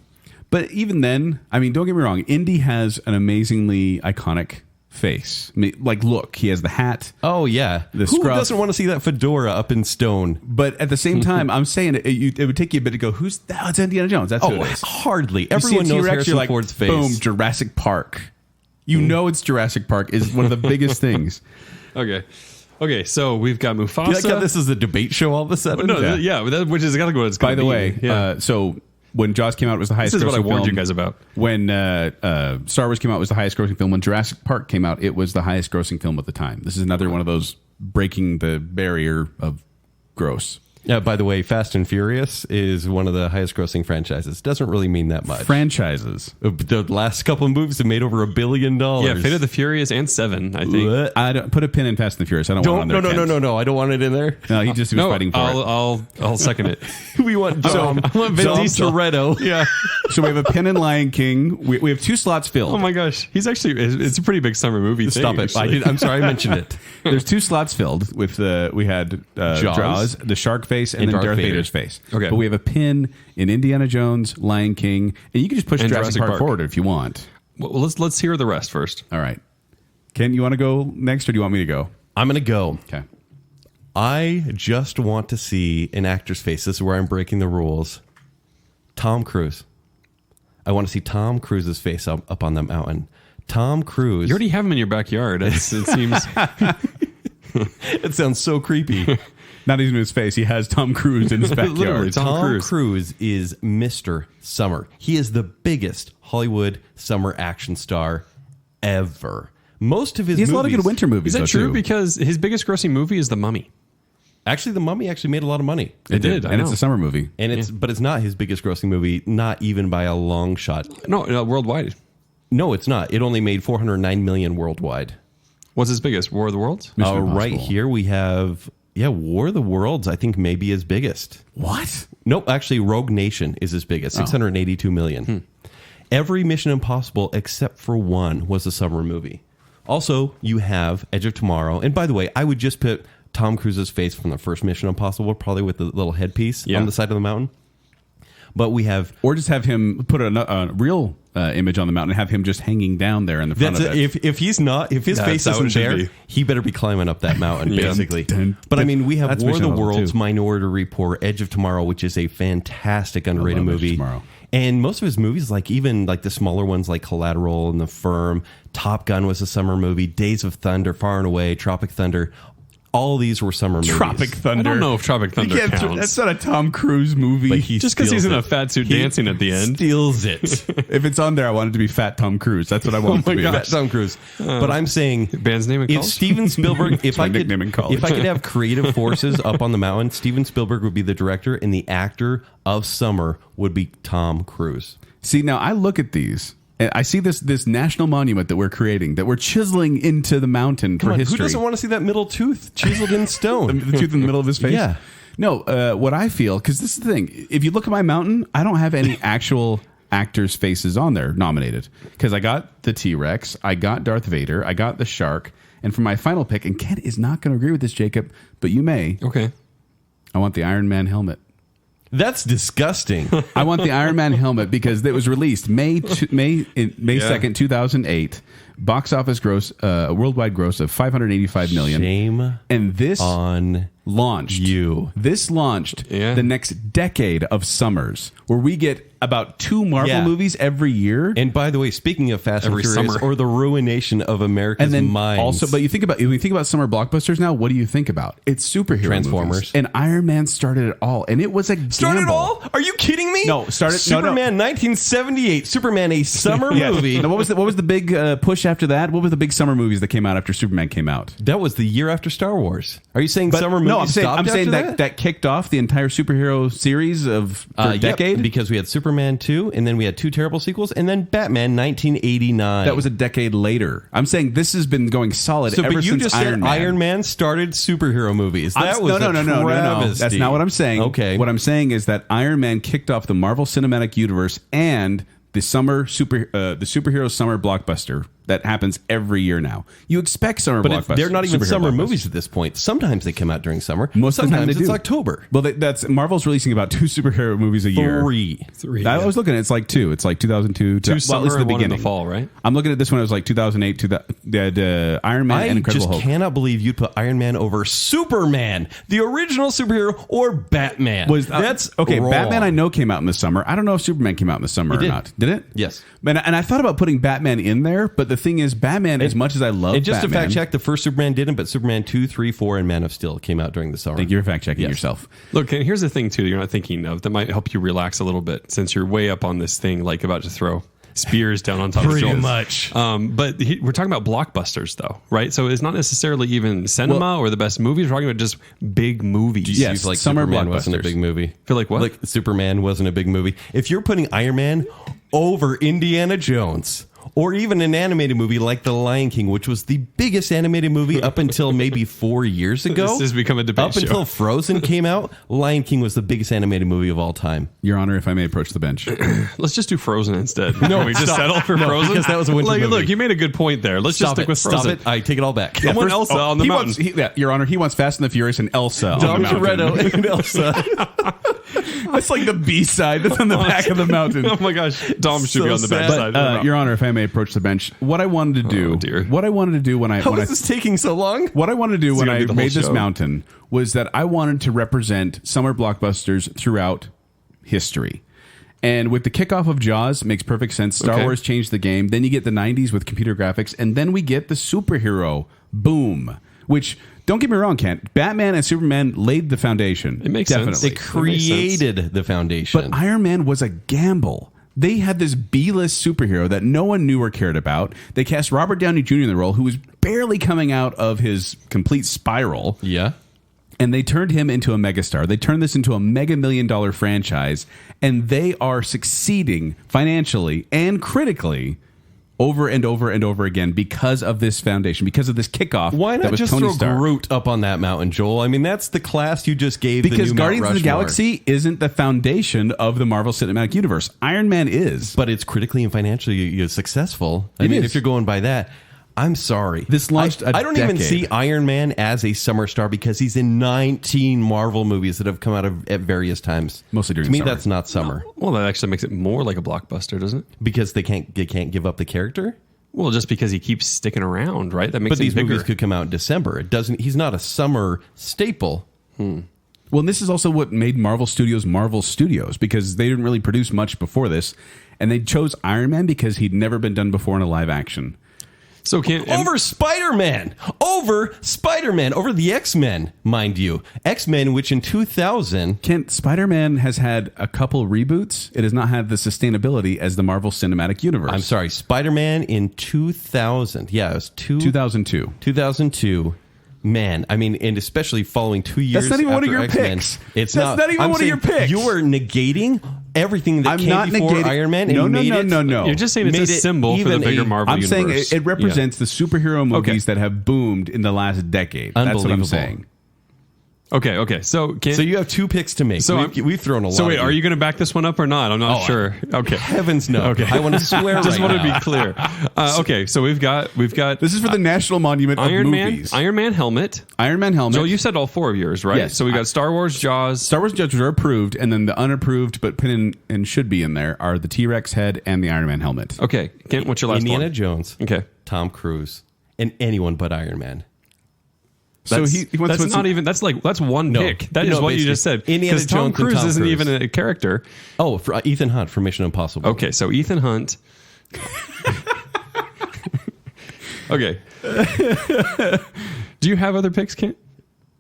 S3: But even then, I mean, don't get me wrong. Indy has an amazingly iconic face. I mean, like, look, he has the hat.
S2: Oh, yeah.
S3: The
S2: Who
S3: scruff.
S2: doesn't want to see that fedora up in stone?
S3: But at the same time, I'm saying it would take you a bit to go, who's that? Oh, it's Indiana Jones. That's who it is.
S2: Hardly.
S3: You
S2: Everyone
S3: see a
S2: knows
S3: T-Rex,
S2: Harrison
S3: you're like,
S2: Ford's face.
S3: Boom, Jurassic Park. You know it's Jurassic Park is one of the biggest things.
S4: Okay, so we've got Mufasa.
S2: Do you like how this is a debate show all of a sudden?
S4: Which is exactly what it's going
S3: By
S4: to be.
S3: the way, so when Jaws came out, it was the highest grossing
S4: This is
S3: film.
S4: what I warned you guys about.
S3: When Star Wars came out, it was the highest grossing film. When Jurassic Park came out, it was the highest grossing film at the time. This is another one of those breaking the barrier of gross.
S2: Yeah, by the way, Fast and Furious is one of the highest grossing franchises. Doesn't really mean that much.
S3: Franchises.
S2: The last couple of movies have made over $1 billion.
S4: Yeah, Fate of the Furious and Seven, I think.
S3: What? I don't put a pin in Fast and the Furious. I don't want it on there.
S2: No. I don't want it in there.
S3: No, he was fighting for it.
S4: I'll second it.
S2: We want Dom Toretto.
S4: Yeah.
S3: So we have a pin in Lion King. We have 2 slots filled.
S4: Oh my gosh, it's a pretty big summer movie.
S2: Stop it! I'm sorry, I mentioned it.
S3: There's 2 slots filled with we had Jaws, the shark face, and then Darth Vader's face.
S4: Okay,
S3: but we have a pin in Indiana Jones, Lion King, and you can just push Jurassic Park forward if you want.
S4: Well, let's hear the rest first.
S3: All right, Ken, you want to go next, or do you want me to go?
S2: I'm going to go.
S3: Okay.
S2: I just want to see an actor's face. This is where I'm breaking the rules. Tom Cruise. I want to see Tom Cruise's face up on the mountain. Tom Cruise.
S4: You already have him in your backyard. It seems.
S2: It sounds so creepy.
S3: Not even his face. He has Tom Cruise in his backyard.
S4: Literally,
S2: Tom Cruise is Mr. Summer. He is the biggest Hollywood summer action star ever. Most of his
S3: He has
S2: movies,
S3: a lot of good winter movies.
S4: Is that
S3: though,
S4: true?
S3: too.
S4: Because his biggest grossing movie is The Mummy.
S2: Actually, The Mummy actually made a lot of money.
S4: It did, I
S3: and it's
S4: know.
S3: a summer movie.
S2: And but it's not his biggest grossing movie, not even by a long shot.
S4: No, worldwide.
S2: No, it's not. It only made $409 million worldwide.
S4: What's his biggest? War of the Worlds?
S3: Mission
S2: Right
S3: Impossible.
S2: here we have, War of the Worlds, I think maybe his biggest.
S3: What?
S2: Nope, actually Rogue Nation is his biggest, 682 million. Every Mission Impossible except for one was a summer movie. Also, you have Edge of Tomorrow. And by the way, I would just put Tom Cruise's face from the first Mission Impossible, probably with the little headpiece on the side of the mountain. But we have...
S3: Or just have him put a real image on the mountain and have him just hanging down there in the front of it.
S2: If he's not, if his face
S4: how it
S2: isn't
S4: should
S2: there,
S4: be.
S2: he better be climbing up that mountain,
S4: Yeah.
S2: basically.
S3: Dun,
S2: But I
S3: dun.
S2: mean, we have
S3: That's
S2: War of the
S3: Mission Impossible
S2: Worlds,
S3: too.
S2: Minority Report, Edge of Tomorrow, which is a fantastic underrated
S3: love Edge of
S2: movie.
S3: Tomorrow.
S2: And most of his movies, like even like the smaller ones like Collateral and The Firm, Top Gun was a summer movie, Days of Thunder, Far and Away, Tropic Thunder. All these were summer movies.
S3: Tropic Thunder.
S4: I don't know if Tropic Thunder
S3: You can't-
S4: counts.
S3: That's not a Tom Cruise movie.
S2: But he
S4: Just because he's
S2: steals
S4: in a
S2: it.
S4: fat suit
S2: He
S4: dancing at the end.
S2: Steals it.
S3: If it's on there, I want it to be Fat Tom Cruise. That's what I want it to be.
S2: Fat Tom Cruise. But I'm saying,
S4: Band's name in
S2: if
S4: college?
S2: Steven Spielberg, if
S3: my
S2: I could,
S3: nickname in college.
S2: if I could have creative forces up on the mountain, Steven Spielberg would be the director, and the actor of summer would be Tom Cruise.
S3: See, now I look at these, and I see this national monument that we're creating, that we're chiseling into the mountain for
S2: Come on,
S3: history.
S2: who doesn't want to see that middle tooth chiseled in stone?
S3: the tooth in the middle of his face?
S2: Yeah.
S3: No, what I feel, because this is the thing. If you look at my mountain, I don't have any actual actors' faces on there nominated. Because I got the T-Rex, I got Darth Vader, I got the shark, and for my final pick, and Kent is not going to agree with this, Jacob, but you may,
S4: Okay.
S3: I want the Iron Man helmet.
S2: That's disgusting.
S3: I want the Iron Man helmet because it was released May 2nd, 2008. Box office gross, worldwide gross of $585 million.
S2: Shame
S3: And this
S2: on
S3: launched.
S2: you.
S3: This launched
S4: Yeah.
S3: the next decade of summers, where we get about 2 Marvel
S2: Yeah.
S3: movies every year.
S2: And by the way, speaking of Fast and
S4: Every
S2: Furious,
S4: summer.
S2: or the ruination of America's
S3: And then
S2: minds.
S3: also, but you think about when you think about summer blockbusters now, what do you think about? It's superhero
S2: Transformers.
S3: movies. And Iron Man started it all, and it was a
S2: Started
S3: gamble.
S2: all? Are you kidding me?
S3: No, started- no, no.
S2: Superman 1978. Superman, a summer
S3: Yes.
S2: movie.
S3: Now, what was the big push after that? What was the big summer movies that came out after Superman came out?
S2: That was the year after Star Wars. Are you saying summer movies
S3: no, I'm saying
S2: stopped after
S3: that kicked off the entire superhero series of for a
S2: Yep,
S3: decade.
S2: because we had Superman 2, and then we had 2 terrible sequels, and then Batman 1989.
S3: That was a decade later. I'm saying this has been going solid
S2: so,
S3: ever
S2: but you
S3: since
S2: just
S3: Iron
S2: said
S3: Man.
S2: Iron Man started superhero movies. That was
S3: no. That's
S2: travesty.
S3: not what I'm saying.
S2: Okay.
S3: What I'm saying is that Iron Man kicked off the Marvel Cinematic Universe and the superhero summer blockbuster that happens every year now. You expect summer
S2: But
S3: blockbusters.
S2: they're not even
S3: superhero
S2: summer
S3: blockbusters.
S2: movies at this point. Sometimes they come out during summer.
S3: Most of the time
S2: Sometimes
S3: they
S2: it's
S3: do.
S2: October.
S3: Well, that's Marvel's releasing about 2 superhero movies a year.
S2: 3.
S3: I was looking at it's like 2. It's like 2002.
S4: Two
S3: well,
S4: summer
S3: at least the
S4: and one in
S3: beginning.
S4: the fall, right?
S3: I'm looking at this one. It was like 2008 to the Iron Man
S2: I
S3: and Incredible
S2: just
S3: Hulk.
S2: cannot believe you'd put Iron Man over Superman, the original superhero, or Batman. That's
S3: okay.
S2: wrong.
S3: Batman I know came out in the summer. I don't know if Superman came out in the summer or
S2: did.
S3: not. Did it?
S2: Yes.
S3: And I thought about putting Batman in there, but the thing is, Batman, as much as I love
S2: And just
S3: Batman,
S2: to fact check, the first Superman didn't, but Superman 2, 3, 4, and Man of Steel came out during the summer.
S3: Thank you for fact checking
S2: Yes.
S3: yourself.
S4: Look, and here's the thing too. You're not thinking of that might help you relax a little bit since you're way up on this thing, like about to throw spears down on top of
S2: Pretty
S4: Joel.
S2: much.
S4: But we're talking about blockbusters, though, right? So it's not necessarily even cinema or the best movies. We're talking about just big movies.
S3: Yes.
S2: Seems like
S3: summer
S2: Superman wasn't a
S3: blockbusters.
S2: big movie.
S4: Feel like what?
S2: Like Superman wasn't a big movie. If you're putting Iron Man over Indiana Jones, or even an animated movie like The Lion King, which was the biggest animated movie up until maybe 4 years ago.
S4: This has become a debate
S2: Up
S4: show.
S2: until Frozen came out, Lion King was the biggest animated movie of all time.
S3: Your Honor, if I may approach the bench.
S4: Let's just do Frozen instead. No, Can we just settle for Frozen
S2: because that was a winter
S4: like,
S2: movie.
S4: Look, you made a good point there. Let's just stick with Frozen.
S2: Stop it. I take it all back.
S4: I want Elsa on the
S3: he
S4: mountain.
S3: wants, Your Honor, he wants Fast and the Furious and Elsa.
S2: Dom
S3: on the mountain.
S2: Toretto and Elsa.
S3: That's like the B side. That's on the back of the mountain.
S4: Oh my gosh, Dom should
S2: So
S4: be on the
S2: sad.
S4: bad
S3: But,
S4: side. of the mountain.
S3: Your Honor, if I may approach the bench, what I wanted to do,
S4: Oh, dear.
S3: what I wanted to do when I
S2: How
S3: when I
S2: is this taking so long?
S3: What I wanted to do when
S4: gonna
S3: I
S4: be the whole
S3: made this
S4: show.
S3: mountain was that I wanted to represent summer blockbusters throughout history. And with the kickoff of Jaws, makes perfect sense. Star
S4: Okay.
S3: Wars changed the game. Then you get the 90s with computer graphics. And then we get the superhero boom, which Don't get me wrong, Kent. Batman and Superman laid the foundation.
S4: It makes
S3: Definitely.
S4: sense.
S2: They created the foundation.
S3: But Iron Man was a gamble. They had this B-list superhero that no one knew or cared about. They cast Robert Downey Jr. in the role, who was barely coming out of his complete spiral.
S2: Yeah.
S3: And they turned him into a megastar. They turned this into a mega $1 million franchise, and they are succeeding financially and critically over and over and over again because of this foundation, because of this kickoff.
S2: Why
S3: that
S2: not
S3: was
S2: just
S3: Tony
S2: throw
S3: Stark.
S2: Groot up on that mountain, Joel? I mean, that's the class you just gave
S3: Because
S2: the new
S3: Guardians
S2: Mount
S3: of the
S2: Rushmore.
S3: Galaxy isn't the foundation of the Marvel Cinematic Universe. Iron Man is.
S2: But it's critically and financially successful. I
S3: It
S2: mean,
S3: is.
S2: if you're going by that, I'm sorry.
S3: This launched
S2: I don't even
S3: decade.
S2: see Iron Man as a summer star because he's in 19 Marvel movies that have come out at various times.
S3: Mostly during
S2: To me,
S3: summer.
S2: that's not summer
S4: Well, that actually makes it more like a blockbuster, doesn't it?
S2: because they can't give up the character.
S4: Well, just because he keeps sticking around, right? That makes
S2: But
S4: him
S2: these
S4: bigger.
S2: movies could come out in December. It doesn't. He's not a summer staple.
S3: Well, and this is also what made Marvel Studios because they didn't really produce much before this. And they chose Iron Man because he'd never been done before in a live action.
S4: So can
S2: Over Spider-Man, over the X-Men, mind you. X-Men, which in 2000,
S3: Kent, Spider-Man has had a couple reboots. It has not had the sustainability as the Marvel Cinematic Universe.
S2: I'm sorry, Spider-Man in 2000. Yeah, it was
S3: 2002.
S2: 2002. Man, I mean, and especially following 2 years.
S3: That's not even one of
S2: after
S3: your
S2: X-Men,
S3: picks.
S2: It's
S3: That's not even
S2: I'm
S3: one of your
S2: saying
S3: picks.
S2: You are negating everything that
S3: I'm
S2: came
S3: not
S2: before
S3: negating.
S2: Iron Man. And
S3: No.
S2: made
S4: you're just saying it's
S2: made
S4: a
S2: it
S4: symbol for the
S2: even
S4: bigger
S2: a-
S4: Marvel
S3: I'm saying
S4: universe.
S3: it represents the superhero movies
S4: Okay.
S3: that have boomed in the last decade. That's what I'm
S2: Unbelievable.
S3: saying.
S4: Okay. So
S2: So you have two picks to make.
S4: So
S2: we've thrown a lot.
S4: So wait,
S2: of
S4: are you going to back this one up or not? I'm not
S2: Oh,
S4: sure. Okay.
S2: Heavens no.
S4: Okay.
S2: I want to swear.
S4: Just
S2: right
S4: want to
S2: now.
S4: be clear. Okay, so we've got
S3: This is for the National Monument
S4: Iron
S3: of
S4: Man,
S3: Movies.
S4: Iron Man helmet.
S3: Iron Man helmet.
S4: Joel, you said all four of yours, right?
S3: Yes.
S4: So we got Star Wars, Jaws.
S3: Star Wars judges are approved, and then the unapproved but put in and should be in there are the T-Rex head and the Iron Man helmet.
S4: Okay, Kent, what's your last
S2: Indiana
S4: one?
S2: Jones,
S4: Okay,
S2: Tom Cruise, and anyone but Iron Man.
S3: So he wants
S4: that's
S3: to
S4: not even. That's one
S2: No.
S4: pick. That is
S2: No,
S4: what you just said.
S2: basically. Indiana
S4: Because Tom
S2: Jones and
S4: Cruise
S2: Tom
S4: isn't
S2: Cruise.
S4: even a character.
S2: Oh, for Ethan Hunt for Mission Impossible.
S4: Okay, so Ethan Hunt. Okay. Do you have other picks, Kent?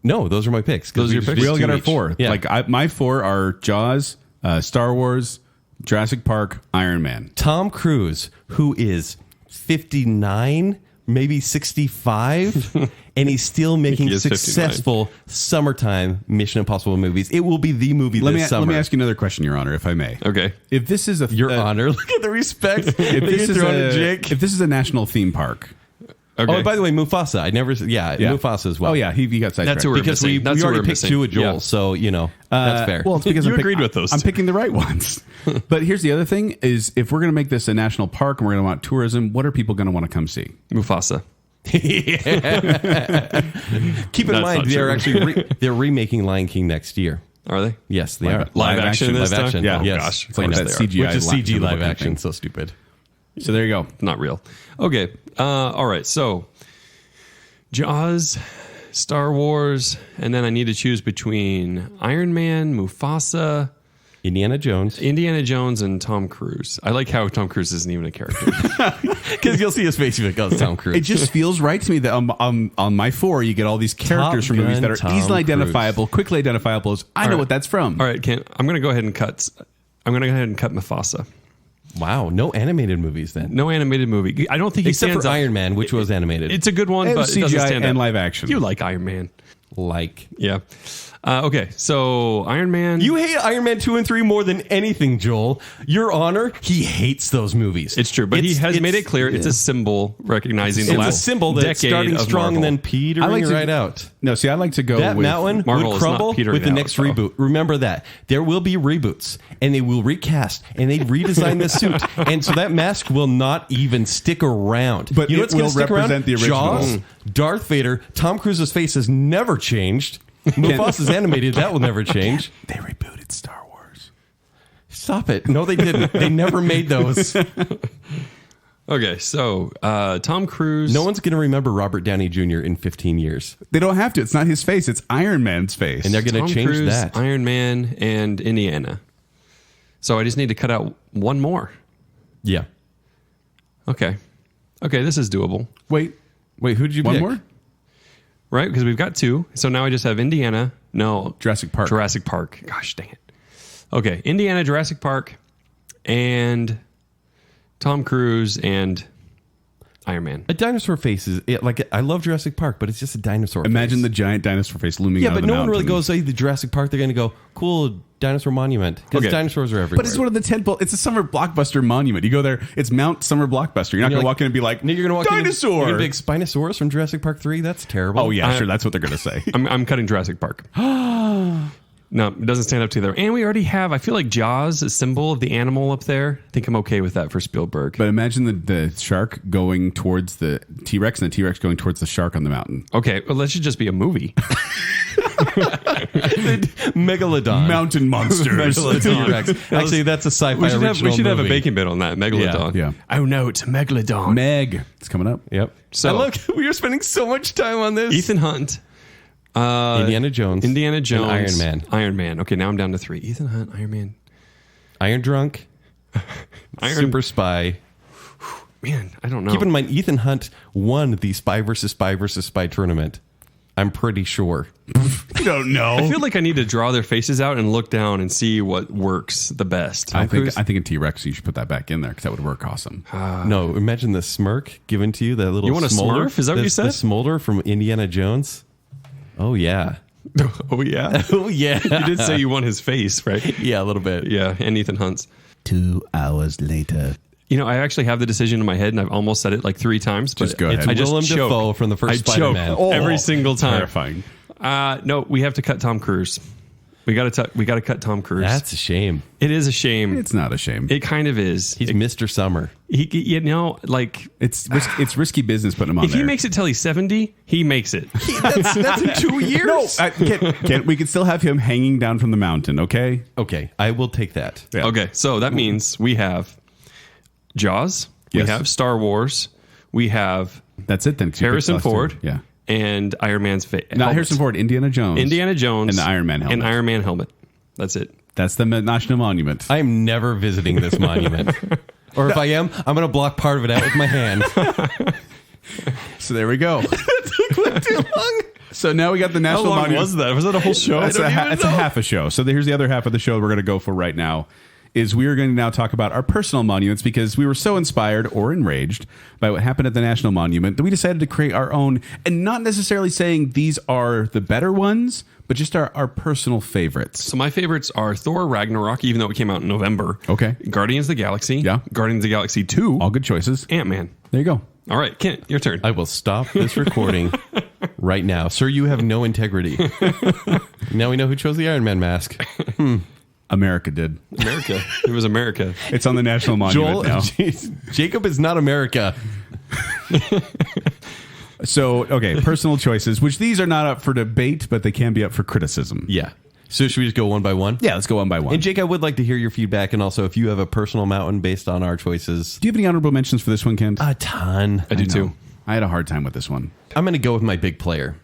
S2: No, those are my picks. 'cause
S4: Those are your
S2: just
S4: picks?
S2: picked
S3: We all
S2: two
S3: got our
S2: each.
S3: four.
S2: Yeah.
S3: Like my four are Jaws, Star Wars, Jurassic Park, Iron Man.
S2: Tom Cruise, who is 59, maybe 65, and he's still making
S4: He is 59.
S2: successful summertime Mission Impossible movies. It will be the movie
S3: Let
S2: this
S3: me
S2: summer.
S3: let me ask you another question, Your Honor, if I may.
S4: Okay.
S3: If this is a
S2: Your Honor, look at the respect
S3: if
S2: that
S3: this
S2: you
S3: is
S2: throw to
S3: a
S2: Jake.
S3: if this is a national theme park.
S4: Okay.
S2: Oh, and by the way, Mufasa. I never. Yeah, Mufasa as well.
S3: Oh yeah, he got sidetracked.
S4: That's who we're
S2: because
S4: missing. That's
S2: we
S4: who
S2: already
S4: we're
S2: picked
S4: missing.
S2: two with Joel,
S4: Yeah.
S2: so that's fair.
S3: Well, it's because
S4: You
S3: I'm
S4: agreed with those
S3: I'm
S4: two.
S3: picking the right ones. But here's the other thing: is if we're going to make this a national park and we're going to want tourism, what are people going to want to come see?
S4: Mufasa.
S2: Keep in
S4: That's
S2: mind
S4: not
S2: they're
S4: true.
S2: actually they're remaking Lion King next year.
S4: Are they?
S2: Yes, they are.
S4: Live action this
S2: live
S4: time?
S2: action.
S3: Yeah.
S4: Oh,
S2: yes.
S4: gosh.
S3: It's like
S2: I know.
S3: that CGI
S2: which is
S3: live-
S2: CG live
S3: looking
S2: action.
S3: thing.
S2: So stupid.
S3: So there you go.
S4: Not real. Okay. All right. So Jaws, Star Wars, and then I need to choose between Iron Man, Mufasa,
S2: Indiana Jones.
S4: Indiana Jones, and Tom Cruise. I like how Tom Cruise isn't even a character.
S2: Because you'll see his face if it goes Tom Cruise.
S3: It just feels right to me that on my four, you get all these characters
S2: Top
S3: from movies
S2: Gun,
S3: that are
S2: Tom
S3: easily
S2: Cruise.
S3: identifiable, quickly identifiable. As I know
S4: right.
S3: what that's from.
S4: All right, Kent, I'm going to go ahead and cut. I'm going to go ahead and cut Mufasa.
S2: Wow, no animated movies then.
S4: No animated movie. I don't think he
S2: Except
S4: stands
S2: for
S4: up.
S2: Iron Man, which was animated.
S4: It's a good one,
S3: It
S4: but
S3: was
S4: it doesn't
S3: CGI
S4: stand
S3: and
S4: up.
S3: live action.
S4: You like Iron Man.
S2: like
S4: Yeah. Okay, so Iron Man.
S2: you hate Iron Man 2 and 3 more than anything, Joel. Your Honor, he hates those movies.
S4: It's true, but he has made it clear it's
S2: yeah.
S4: a symbol recognizing the
S2: It's a
S4: last
S2: symbol that's
S4: decade
S2: starting
S4: of
S2: strong
S4: Marvel.
S2: and then petering
S3: I like to-
S2: right out.
S3: No, see, I like to go
S2: That
S3: with
S2: mountain
S4: Marvel
S2: would
S4: is not
S2: crumble
S4: petering
S2: with the
S4: out,
S2: next
S4: though.
S2: reboot. Remember that. There will be reboots, and they will recast, and they redesign the suit, and so that mask will not even stick around.
S3: But
S2: you know
S3: it
S2: what's going
S3: will
S2: to stick around?
S3: represent the original.
S2: Jaws, Darth Vader, Tom Cruise's face has never changed. Mufasa's animated. That will never change.
S3: They rebooted Star Wars.
S2: Stop it. No, they didn't. They never made those.
S4: Okay, so Tom Cruise.
S2: No one's going to remember Robert Downey Jr. in 15 years.
S3: They don't have to. It's not his face. It's Iron Man's face.
S2: And they're going
S4: Tom
S2: to change
S4: Cruise,
S2: that.
S4: Iron Man, and Indiana. So I just need to cut out one more.
S2: Yeah.
S4: Okay, this is doable.
S3: Wait,
S2: Wait, who did you
S3: one
S2: pick?
S3: more?
S4: right? Because we've got 2. So now I just have Indiana. No,
S3: Jurassic Park.
S4: Jurassic Park. Gosh, dang it. Okay, Indiana, Jurassic Park, and Tom Cruise and Iron Man.
S2: A dinosaur face is I love Jurassic Park, but it's just a dinosaur.
S3: Imagine
S2: face.
S3: the giant dinosaur face looming.
S2: Yeah,
S3: out
S2: but
S3: of the
S2: no one really
S3: mountain.
S2: goes say the Jurassic Park. They're going to go cool dinosaur monument because
S4: Okay.
S2: dinosaurs are everywhere.
S3: But it's one of the tentpole. It's a summer blockbuster monument. You go there. It's Mount Summer Blockbuster. You're not going to walk in and be like,
S2: you're going to walk
S3: dinosaur.
S2: in a big Spinosaurus from Jurassic Park 3. That's terrible.
S3: Oh yeah, sure. That's what they're going to say.
S4: I'm cutting Jurassic Park. No, it doesn't stand up to either. And we already have, I feel like Jaws, a symbol of the animal up there. I think I'm okay with that for Spielberg.
S3: But imagine the shark going towards the T-Rex and the T-Rex going towards the shark on the mountain.
S4: Okay, well, that should just be a movie.
S2: Megalodon.
S3: Mountain monsters.
S2: T-Rex. Actually, that's a sci-fi
S4: We should
S2: original
S4: have a
S2: movie.
S4: bacon bit on that. Megalodon.
S3: Yeah.
S4: Oh no, it's a megalodon.
S3: Meg. It's coming up.
S2: Yep.
S4: So-
S2: I love we are spending so much time on this.
S4: Ethan Hunt.
S2: Indiana Jones.
S4: Indiana Jones.
S2: and Iron Man.
S4: Iron Man. Okay, now I'm down to 3. Ethan Hunt, Iron Man.
S2: Iron Drunk. Super Spy.
S4: Man, I don't know.
S2: Keep in mind, Ethan Hunt won the Spy versus Spy versus Spy tournament. I'm pretty sure.
S3: You don't know.
S4: I feel like I need to draw their faces out and look down and see what works the best.
S3: I think a T-Rex. You should put that back in there because that would work awesome.
S2: No, imagine the smirk given to you. That little
S4: You want a
S2: smolder.
S4: Smurf? Is that what you said?
S2: The smolder from Indiana Jones. Oh yeah.
S4: Oh yeah.
S2: Oh yeah.
S4: You did say you want his face, right?
S2: Yeah, a little bit.
S4: Yeah, and Ethan Hunt's.
S3: 2 hours later.
S4: You know, I actually have the decision in my head, and I've almost said it like 3 times. But
S3: Just go ahead.
S4: I just
S2: Willem
S4: choke.
S2: Dafoe from the first
S4: I
S2: Spider-Man.
S4: choke every single time.
S3: Terrifying.
S4: No, we have to cut Tom Cruise. We got to cut Tom Cruise.
S2: That's a shame.
S4: It is a shame.
S3: It's not a shame.
S4: It kind of is.
S2: He's Mr. Summer.
S4: You know, like
S3: It's risky business putting him on
S4: if
S3: there.
S4: he makes it till he's 70, he makes it.
S2: That's in 2 years.
S3: No, we can still have him hanging down from the mountain. Okay.
S2: Okay, I will take that.
S3: Yeah.
S4: Okay, so that means we have Jaws,
S3: Yes.
S4: we have Star Wars, we have
S3: That's it then. 'cause you picked
S4: Harrison
S3: last two.
S4: Ford,
S3: Yeah.
S4: and Iron Man's face.
S3: Not Harrison Ford. Indiana Jones.
S4: Indiana Jones,
S3: And the Iron Man helmet.
S4: and Iron Man helmet. That's it.
S3: That's the national monument.
S2: I am never visiting this monument. Or if I am, I'm going to block part of it out with my hand.
S3: So there we go.
S2: Too long.
S3: So now we got the
S4: How
S3: national
S4: long
S3: monument.
S4: was that? Was that a whole show?
S3: It's a half a show. So here's the other half of the show we're going to go for right now. Is we are going to now talk about our personal monuments because we were so inspired or enraged by what happened at the National Monument that we decided to create our own, and not necessarily saying these are the better ones, but just our personal favorites.
S4: So my favorites are Thor Ragnarok, even though it came out in November.
S3: Okay.
S4: Guardians of the Galaxy.
S3: Yeah.
S4: Guardians of the Galaxy 2.
S3: All good choices.
S4: Ant-Man.
S3: There you go.
S4: All right, Kent, your turn.
S2: I will stop this recording right now. Sir, you have no integrity. Now we know who chose the Iron Man mask.
S3: America did.
S4: America. It was America.
S3: It's on the National Monument
S2: Joel,
S3: now.
S2: Jacob is not America.
S3: So, okay, personal choices, which these are not up for debate, but they can be up for criticism.
S2: Yeah. So should we just go one by one?
S3: Yeah, let's go one by one.
S2: And Jake, I would like to hear your feedback, and also if you have a personal mountain based on our choices.
S3: Do you have any honorable mentions for this one, Kent?
S2: A ton.
S4: I do
S3: know.
S4: too.
S3: I had a hard time with this one.
S2: I'm going to go with my big player.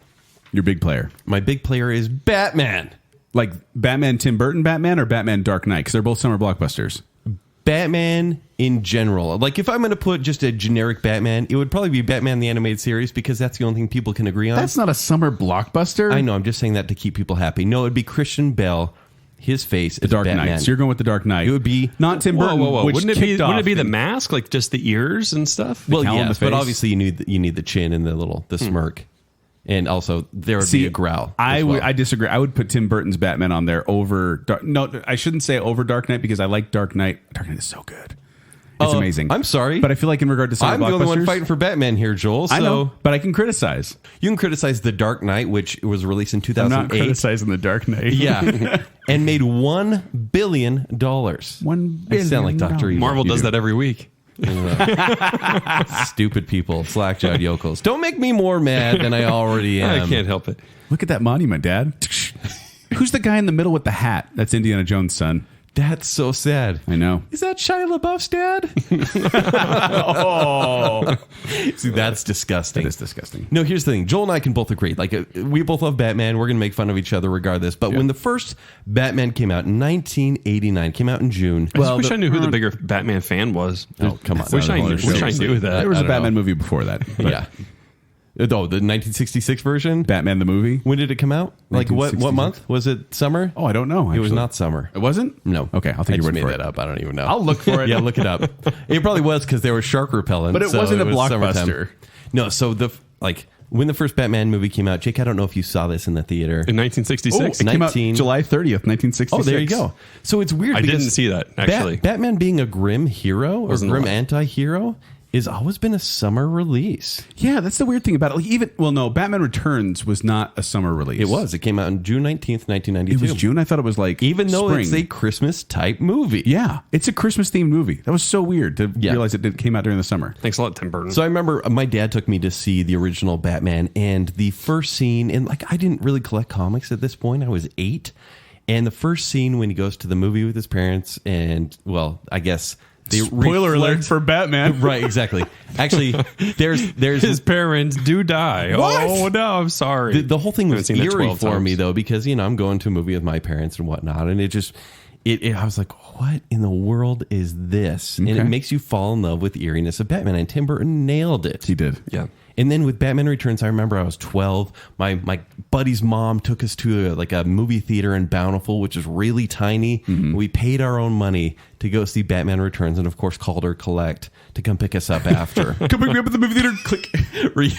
S3: Your big player.
S2: My big player is Batman.
S3: Like Batman Tim Burton Batman or Batman Dark Knight? Because they're both summer blockbusters.
S2: Batman in general. Like, if I'm going to put just a generic Batman, it would probably be Batman the Animated Series because that's the only thing people can agree on.
S3: That's not a summer blockbuster.
S2: I know. I'm just saying that to keep people happy. No, it'd be Christian Bale. His face
S3: The
S2: is
S3: Dark
S2: Batman.
S3: Knight. So you're going with the Dark Knight.
S2: It would be
S3: not Tim Burton.
S4: Whoa.
S3: Which
S4: Wouldn't it be
S3: kicked
S4: the
S3: off
S4: mask? Like just the ears and stuff?
S2: Well,
S3: cowl in
S2: yes,
S3: the
S2: but
S3: face?
S2: obviously you need the chin and the smirk, and also there would be a growl.
S3: I disagree. I would put Tim Burton's Batman on there over. No, I shouldn't say over Dark Knight because I like Dark Knight. Dark Knight is so good. It's amazing.
S2: I'm sorry,
S3: but I feel like in regard to summer
S2: I'm the only one
S3: blockbusters-
S2: fighting for Batman here, Joel. So
S3: I know, but I can criticize.
S2: you can criticize The Dark Knight, which was released in
S3: I'm
S2: 2008.
S3: not criticizing the Dark Knight.
S2: Yeah, and made $1 billion.
S3: $1
S2: I sound like Dr. Evil.
S4: Marvel
S3: You
S4: does
S3: do.
S4: that every week.
S2: Stupid people, slack-jawed yokels. Don't make me more mad than I already am.
S4: I can't help it.
S3: Look at that monument, Dad. Who's the guy in the middle with the hat? That's Indiana Jones' son.
S2: That's so sad.
S3: I know.
S2: Is that Shia LaBeouf's dad?
S3: Oh,
S2: See, that's disgusting.
S3: that is disgusting.
S2: No, here's the thing. Joel and I can both agree. Like, we both love Batman. We're going to make fun of each other regardless. But when the first Batman came out in 1989, came out in June.
S4: I just wish I knew who the bigger Batman fan was.
S2: Oh, come on.
S4: Wish I
S3: Another
S4: knew
S3: show.
S4: that.
S3: There was
S2: I
S3: a
S2: don't
S3: Batman
S2: know.
S3: movie before that. but-
S2: Yeah. the 1966 version.
S3: Batman the movie.
S2: When did it come out? Like what
S3: 1966.
S2: month? Was it summer?
S3: Oh, I don't know.
S2: It was
S3: actually.
S2: not summer.
S3: It wasn't?
S2: No.
S3: Okay, I'll
S2: I
S3: take your
S2: just
S3: word
S2: made
S3: for
S2: that
S3: it.
S2: up. I don't even know.
S3: I'll look for it.
S2: Yeah, look it up. It probably was because they were shark repellent.
S3: But it wasn't a
S2: was
S3: Blockbuster.
S2: summertime. No, so when the first Batman movie came out, Jake, I don't know if you saw this in the theater.
S4: In 1966?
S3: It came out
S2: 19
S3: July 30th, 1966.
S2: Oh, there you go. So it's weird.
S4: I
S2: because
S4: didn't see that, actually.
S2: Batman being a grim hero or
S4: Wasn't
S2: grim
S4: allowed.
S2: anti-hero has always been a summer release.
S3: Yeah, that's the weird thing about it. Like no, Batman Returns was not a summer release.
S2: It was. It came out on June 19th, 1992.
S3: It was June. I thought it was like
S2: Even though
S3: spring.
S2: it's a Christmas type movie.
S3: Yeah, it's a Christmas themed movie. That was so weird to
S2: Yeah.
S3: realize it came out during the summer.
S4: Thanks a lot, Tim Burton.
S2: So I remember my dad took me to see the original Batman, and the first scene, and I didn't really collect comics at this point. I was 8. And the first scene when he goes to the movie with his parents, and I guess they
S3: Spoiler alert for Batman.
S2: Right, exactly. Actually, there's
S4: His parents do die.
S3: What?
S4: Oh, no, I'm sorry.
S2: the whole thing
S4: I haven't
S2: was
S4: seen that
S2: eerie
S4: 12
S2: for me
S4: times.
S2: though, because I'm going to a movie with my parents and whatnot, and I was like, what in the world is this? And it
S3: Okay.
S2: makes you fall in love with the eeriness of Batman, and Tim Burton nailed it.
S3: He did.
S4: Yeah.
S2: And then with Batman Returns, I remember I was 12. My buddy's mom took us to a movie theater in Bountiful, which is really tiny.
S3: Mm-hmm.
S2: We paid our own money to go see Batman Returns, and of course called her Collect to come pick us up after.
S3: Come pick me up at the movie theater. Click.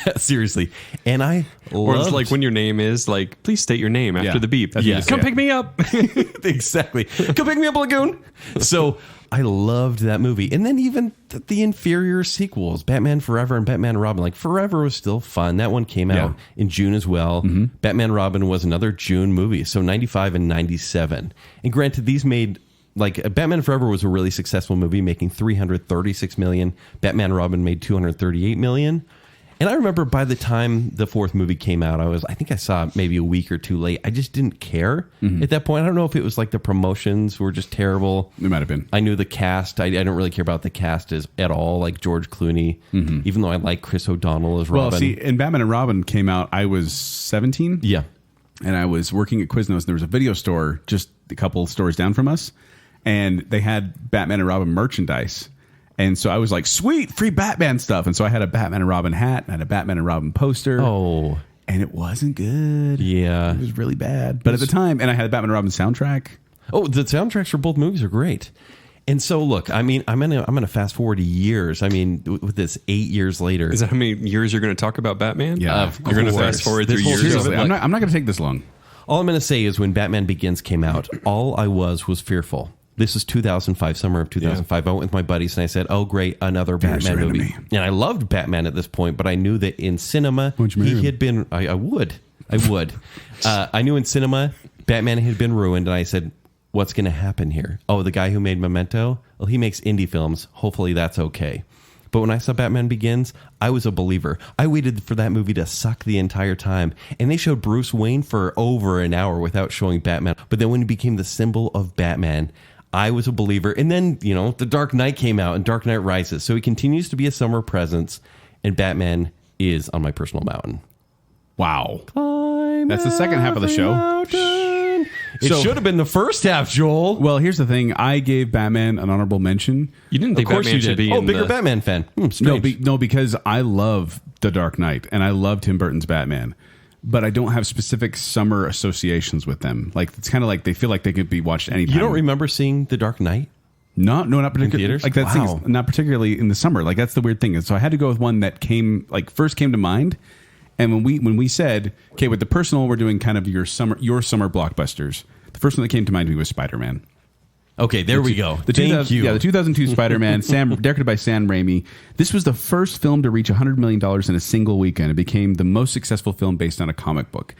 S2: Yeah, seriously. And I
S4: Or it's
S2: loved-
S4: like when your name is like, please state your name after
S3: Yeah.
S4: the beep.
S3: That's what you
S4: Come
S3: say.
S4: pick me up.
S2: Exactly. Come pick me up, Lagoon. So I loved that movie. And then even the inferior sequels, Batman Forever and Batman and Robin. Like Forever was still fun. That one came out in June as well. Batman Robin was another June movie. So 95 and 97. And granted, these made... Batman Forever was a really successful movie, making $336 million. Batman Robin made $238 million. And I remember by the time the fourth movie came out, I think I saw it maybe a week or two late. I just didn't care at that point. I don't know if it was like the promotions were just terrible.
S3: It might have been.
S2: I knew the cast. I don't really care about the cast at all, like George Clooney, even though I like Chris O'Donnell as Robin.
S3: Well, see, and Batman and Robin came out, I was 17.
S2: Yeah.
S3: And I was working at Quiznos, and there was a video store just a couple stores down from us. And they had Batman and Robin merchandise. And so I was like, sweet, free Batman stuff. And so I had a Batman and Robin hat and I had a Batman and Robin poster.
S2: Oh,
S3: And it wasn't good.
S2: yeah.
S3: It was really bad. But at the time, and I had a Batman and Robin soundtrack.
S2: Oh, the soundtracks for both movies are great. And so, look, I mean, I'm gonna fast forward years. I mean, with this 8 years later,
S4: Is that how many years you're going to talk about Batman?
S3: Yeah.
S4: You're going to
S2: course.
S4: fast forward
S2: This
S4: through
S2: whole
S4: years of
S2: series,
S4: it.
S3: Seriously, I'm not going to take this long.
S2: all I'm going to say is when Batman Begins came out, all I was fearful. This is 2005, summer of 2005. I went with my buddies and I said, oh, great, another
S3: There's
S2: Batman
S3: your
S2: movie.
S3: enemy.
S2: And I loved Batman at this point, but I knew that in cinema,
S3: Why'd you marry
S2: he
S3: him?
S2: had been, I would. I knew in cinema, Batman had been ruined. And I said, what's going to happen here? Oh, the guy who made Memento? Well, he makes indie films. Hopefully that's okay. But when I saw Batman Begins, I was a believer. I waited for that movie to suck the entire time. And they showed Bruce Wayne for over an hour without showing Batman. But then when he became the symbol of Batman, I was a believer. And then, The Dark Knight came out and Dark Knight Rises. So he continues to be a summer presence. And Batman is on my personal mountain.
S3: Wow.
S2: Climb
S3: That's the second half of the
S2: every
S3: show.
S2: mountain. It
S3: So-
S2: should have been the first half, Joel.
S3: Well, here's the thing. I gave Batman an honorable mention.
S4: You didn't
S2: Of
S4: think
S2: course
S4: Batman
S2: you
S4: should
S2: did.
S4: be
S2: Oh,
S4: in
S2: bigger
S4: the...
S2: Batman fan.
S3: No,
S2: Strange.
S3: because I love The Dark Knight and I love Tim Burton's Batman, but I don't have specific summer associations with them. Like it's kind of like they feel like they could be watched anytime.
S2: You don't remember seeing The Dark Knight?
S3: No, not particularly.
S2: theaters?
S3: Like that
S2: Wow.
S3: thing's not particularly in the summer. Like that's the weird thing. And so I had to go with one that first came to mind. And when we said, okay, with the personal, we're doing kind of your summer blockbusters. The first one that came to mind to me was Spider-Man.
S2: Okay, there we go.
S3: The
S2: Thank
S3: 2000
S2: you.
S3: Yeah, the 2002 Spider-Man, directed by Sam Raimi. This was the first film to reach $100 million in a single weekend. It became the most successful film based on a comic book.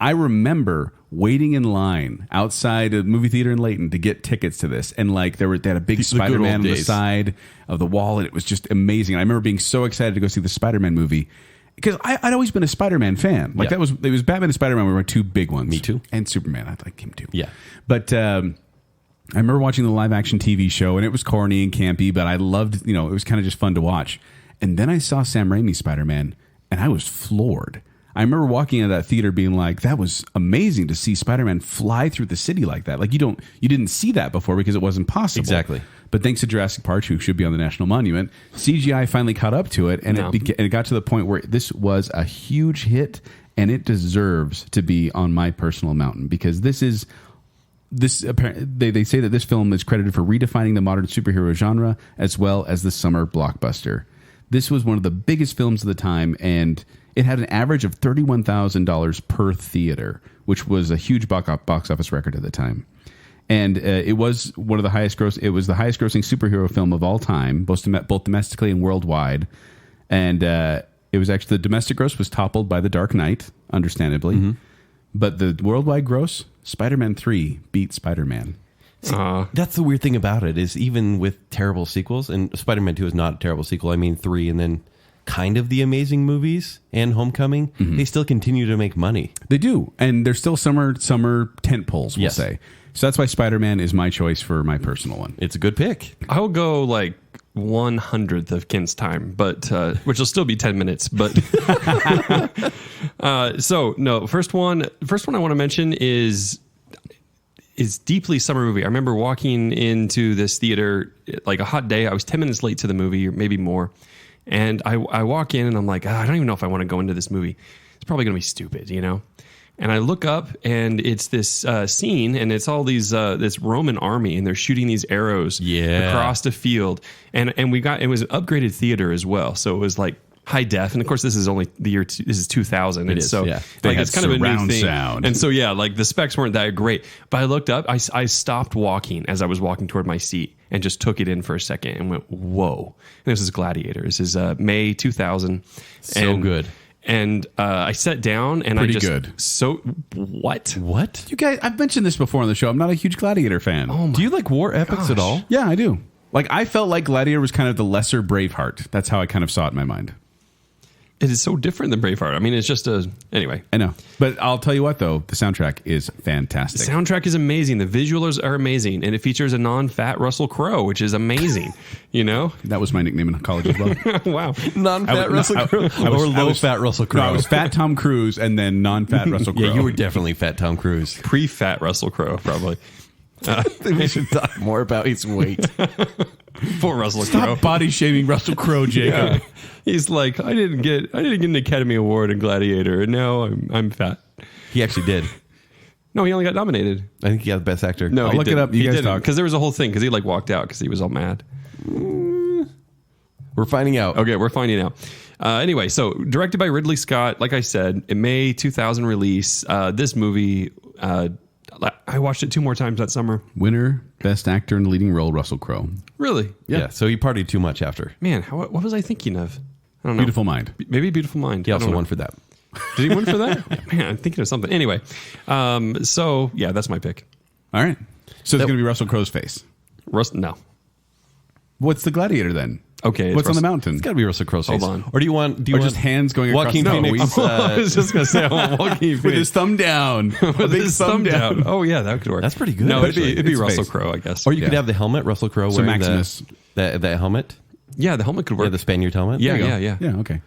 S3: I remember waiting in line outside a movie theater in Layton to get tickets to this, and like they had a big
S2: The good old
S3: Spider-Man on the
S2: days.
S3: side of the wall, and it was just amazing. I remember being so excited to go see the Spider-Man movie because I'd always been a Spider-Man fan. Like
S2: Yeah.
S3: it was Batman and Spider-Man were my two big ones.
S2: Me too.
S3: And Superman, I like him too.
S2: Yeah.
S3: But I remember watching the live action TV show, and it was corny and campy, but I loved, it was kind of just fun to watch. And then I saw Sam Raimi's Spider-Man, and I was floored. I remember walking into that theater being like, that was amazing to see Spider-Man fly through the city like that. Like you didn't see that before because it wasn't possible.
S2: Exactly.
S3: But thanks to Jurassic Park, who should be on the National Monument, CGI finally caught up to it, and it got to the point where this was a huge hit, and it deserves to be on my personal mountain, because they say that this film is credited for redefining the modern superhero genre as well as the summer blockbuster. This was one of the biggest films of the time, and it had an average of $31,000 per theater, which was a huge box office record at the time. And it was one of the highest gross. It was the highest grossing superhero film of all time, both domestically and worldwide. And it was actually, the domestic gross was toppled by The Dark Knight, understandably. Mm-hmm. But the worldwide gross, Spider-Man 3 beat Spider-Man.
S2: See, that's the weird thing about it, is even with terrible sequels, and Spider-Man 2 is not a terrible sequel. I mean, 3 and then kind of the Amazing movies and Homecoming, they still continue to make money.
S3: They do. And they're still summer tent poles, we'll say. So that's why Spider-Man is my choice for my personal one.
S2: It's a good pick.
S4: I will go like 1/100th of Kent's time, but which will still be 10 minutes. But first one I want to mention is deeply summer movie. I remember walking into this theater like a hot day. I was 10 minutes late to the movie, or maybe more. And I walk in and I'm like, I don't even know if I want to go into this movie. It's probably going to be stupid, you know? And I look up, and it's this scene, and it's all these this Roman army, and they're shooting these arrows across the field. And it was an upgraded theater as well, so it was like high def. And of course, this is only the year. This is 2000, and so like it's kind of a new thing.
S3: Sound.
S4: And so like the specs weren't that great. But I looked up, I stopped walking as I was walking toward my seat, and just took it in for a second, and went, "Whoa!" And this is Gladiator. This is May 2000.
S2: So good.
S4: And I sat down, and
S3: Pretty
S4: I just
S3: good.
S4: So what?
S3: You guys, I've mentioned this before on the show. I'm not a huge Gladiator fan.
S4: Oh my
S2: Do you like war epics at all?
S3: Yeah, I do. Like, I felt like Gladiator was kind of the lesser Braveheart. That's how I kind of saw it in my mind.
S4: It is so different than Braveheart. I mean, it's just anyway.
S3: I know. But I'll tell you what, though. The soundtrack is fantastic.
S4: The soundtrack is amazing. The visuals are amazing. And it features a non-fat Russell Crowe, which is amazing. You know?
S3: That was my nickname in college as well.
S4: Wow.
S2: Non-fat Russell Crowe or low-fat Russell Crowe?
S3: No, I was fat Tom Cruise and then non-fat Russell Crowe.
S2: Yeah, you were definitely fat Tom Cruise.
S4: Pre-fat Russell Crowe, probably.
S2: I think we should talk more about his weight.
S4: Poor Russell Crowe.
S3: Stop body shaming Russell Crowe, Jacob.
S4: Yeah. He's like, I didn't get an Academy Award in Gladiator, and now I'm fat.
S2: He actually did.
S4: No, he only got nominated.
S2: I think he got the best actor.
S4: No,
S3: I'll
S4: he
S3: look
S4: didn't.
S3: it up. You
S4: he
S3: guys
S4: didn't,
S3: talk.
S4: because there was a whole thing, because he like walked out because he was all mad.
S2: We're finding out.
S4: Okay, we're finding out. Anyway, so directed by Ridley Scott, like I said, in May 2000 release. This movie, I watched it 2 more times that summer.
S3: Winner, best actor in the leading role, Russell Crowe.
S4: Really?
S2: Yeah, so he partied too much after.
S4: Man, what was I thinking of? I don't know.
S3: Beautiful Mind.
S4: Maybe Beautiful Mind.
S2: He also won for that.
S4: Did he win for that? Man, I'm thinking of something. Anyway, so yeah, that's my pick.
S3: All right. So it's going to be Russell Crowe's face.
S4: No.
S3: What's the Gladiator then?
S4: Okay.
S3: What's on the mountain?
S2: It's got to be Russell Crowe's
S4: Hold
S2: face.
S4: on.
S2: Or do you want
S3: just hands going across
S2: Joaquin
S3: the
S2: Phoenix?
S4: I was just going to say, I want Joaquin Phoenix.
S3: with his thumb down.
S4: With his thumb down. Oh, yeah, that could work.
S2: That's pretty good,
S4: No,
S2: actually.
S4: it'd be
S3: It's
S4: Russell
S3: face.
S4: Crowe, I guess.
S2: Or you could have the helmet, Russell Crowe
S3: So
S2: wearing
S3: Maximus.
S2: that helmet.
S4: Yeah, the helmet could work.
S2: Yeah, the Spaniard helmet.
S4: Yeah,
S2: There you go.
S4: yeah.
S3: Yeah, okay.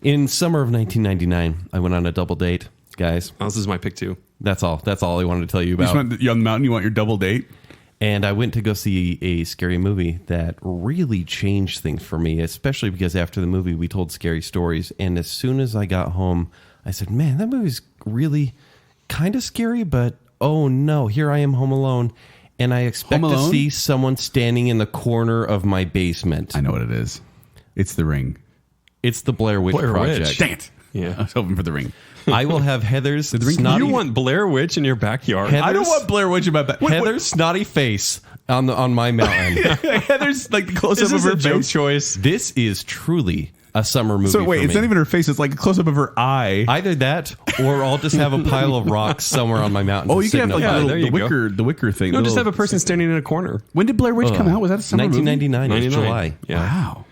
S2: In summer of 1999, I went on a double date, guys.
S4: Oh, this is my pick, too.
S2: That's all. That's all I wanted to tell you
S3: You
S2: about.
S3: just went on the mountain, you want your double date?
S2: And I went to go see a scary movie that really changed things for me, especially because after the movie, we told scary stories. And as soon as I got home, I said, man, that movie's really kind of scary, but oh no, here I am home alone. And I expect to see someone standing in the corner of my basement.
S3: I know what it is. It's The Ring.
S2: It's the Blair Witch Project.
S4: Witch.
S3: Dang it.
S4: Yeah.
S3: I was hoping for The Ring.
S2: I will have Heather's
S3: Ring-
S2: snotty,
S4: You want Blair Witch in your backyard?
S2: Heather's-
S3: I don't want Blair Witch in my back.
S2: Heather's snotty face on my mountain.
S3: Heather's like the close
S4: Is
S3: up of
S4: this
S3: her
S4: a joke
S3: face.
S4: choice?
S2: This is truly a summer movie.
S3: So wait,
S2: for
S3: it's
S2: me.
S3: not even her face. It's like a close up of her eye.
S2: Either that, or I'll just have a pile of rocks somewhere on my mountain.
S3: Oh,
S2: just
S3: you can have
S2: sitting
S3: like
S2: up
S3: a
S2: high.
S3: little,
S4: there you
S3: the wicker thing.
S4: No,
S3: the
S4: just
S3: little-
S4: have a person standing in a corner.
S3: When did Blair Witch come out? Was that a summer movie?
S2: 1999, it's
S4: 99.
S2: July.
S4: Yeah.
S3: Wow.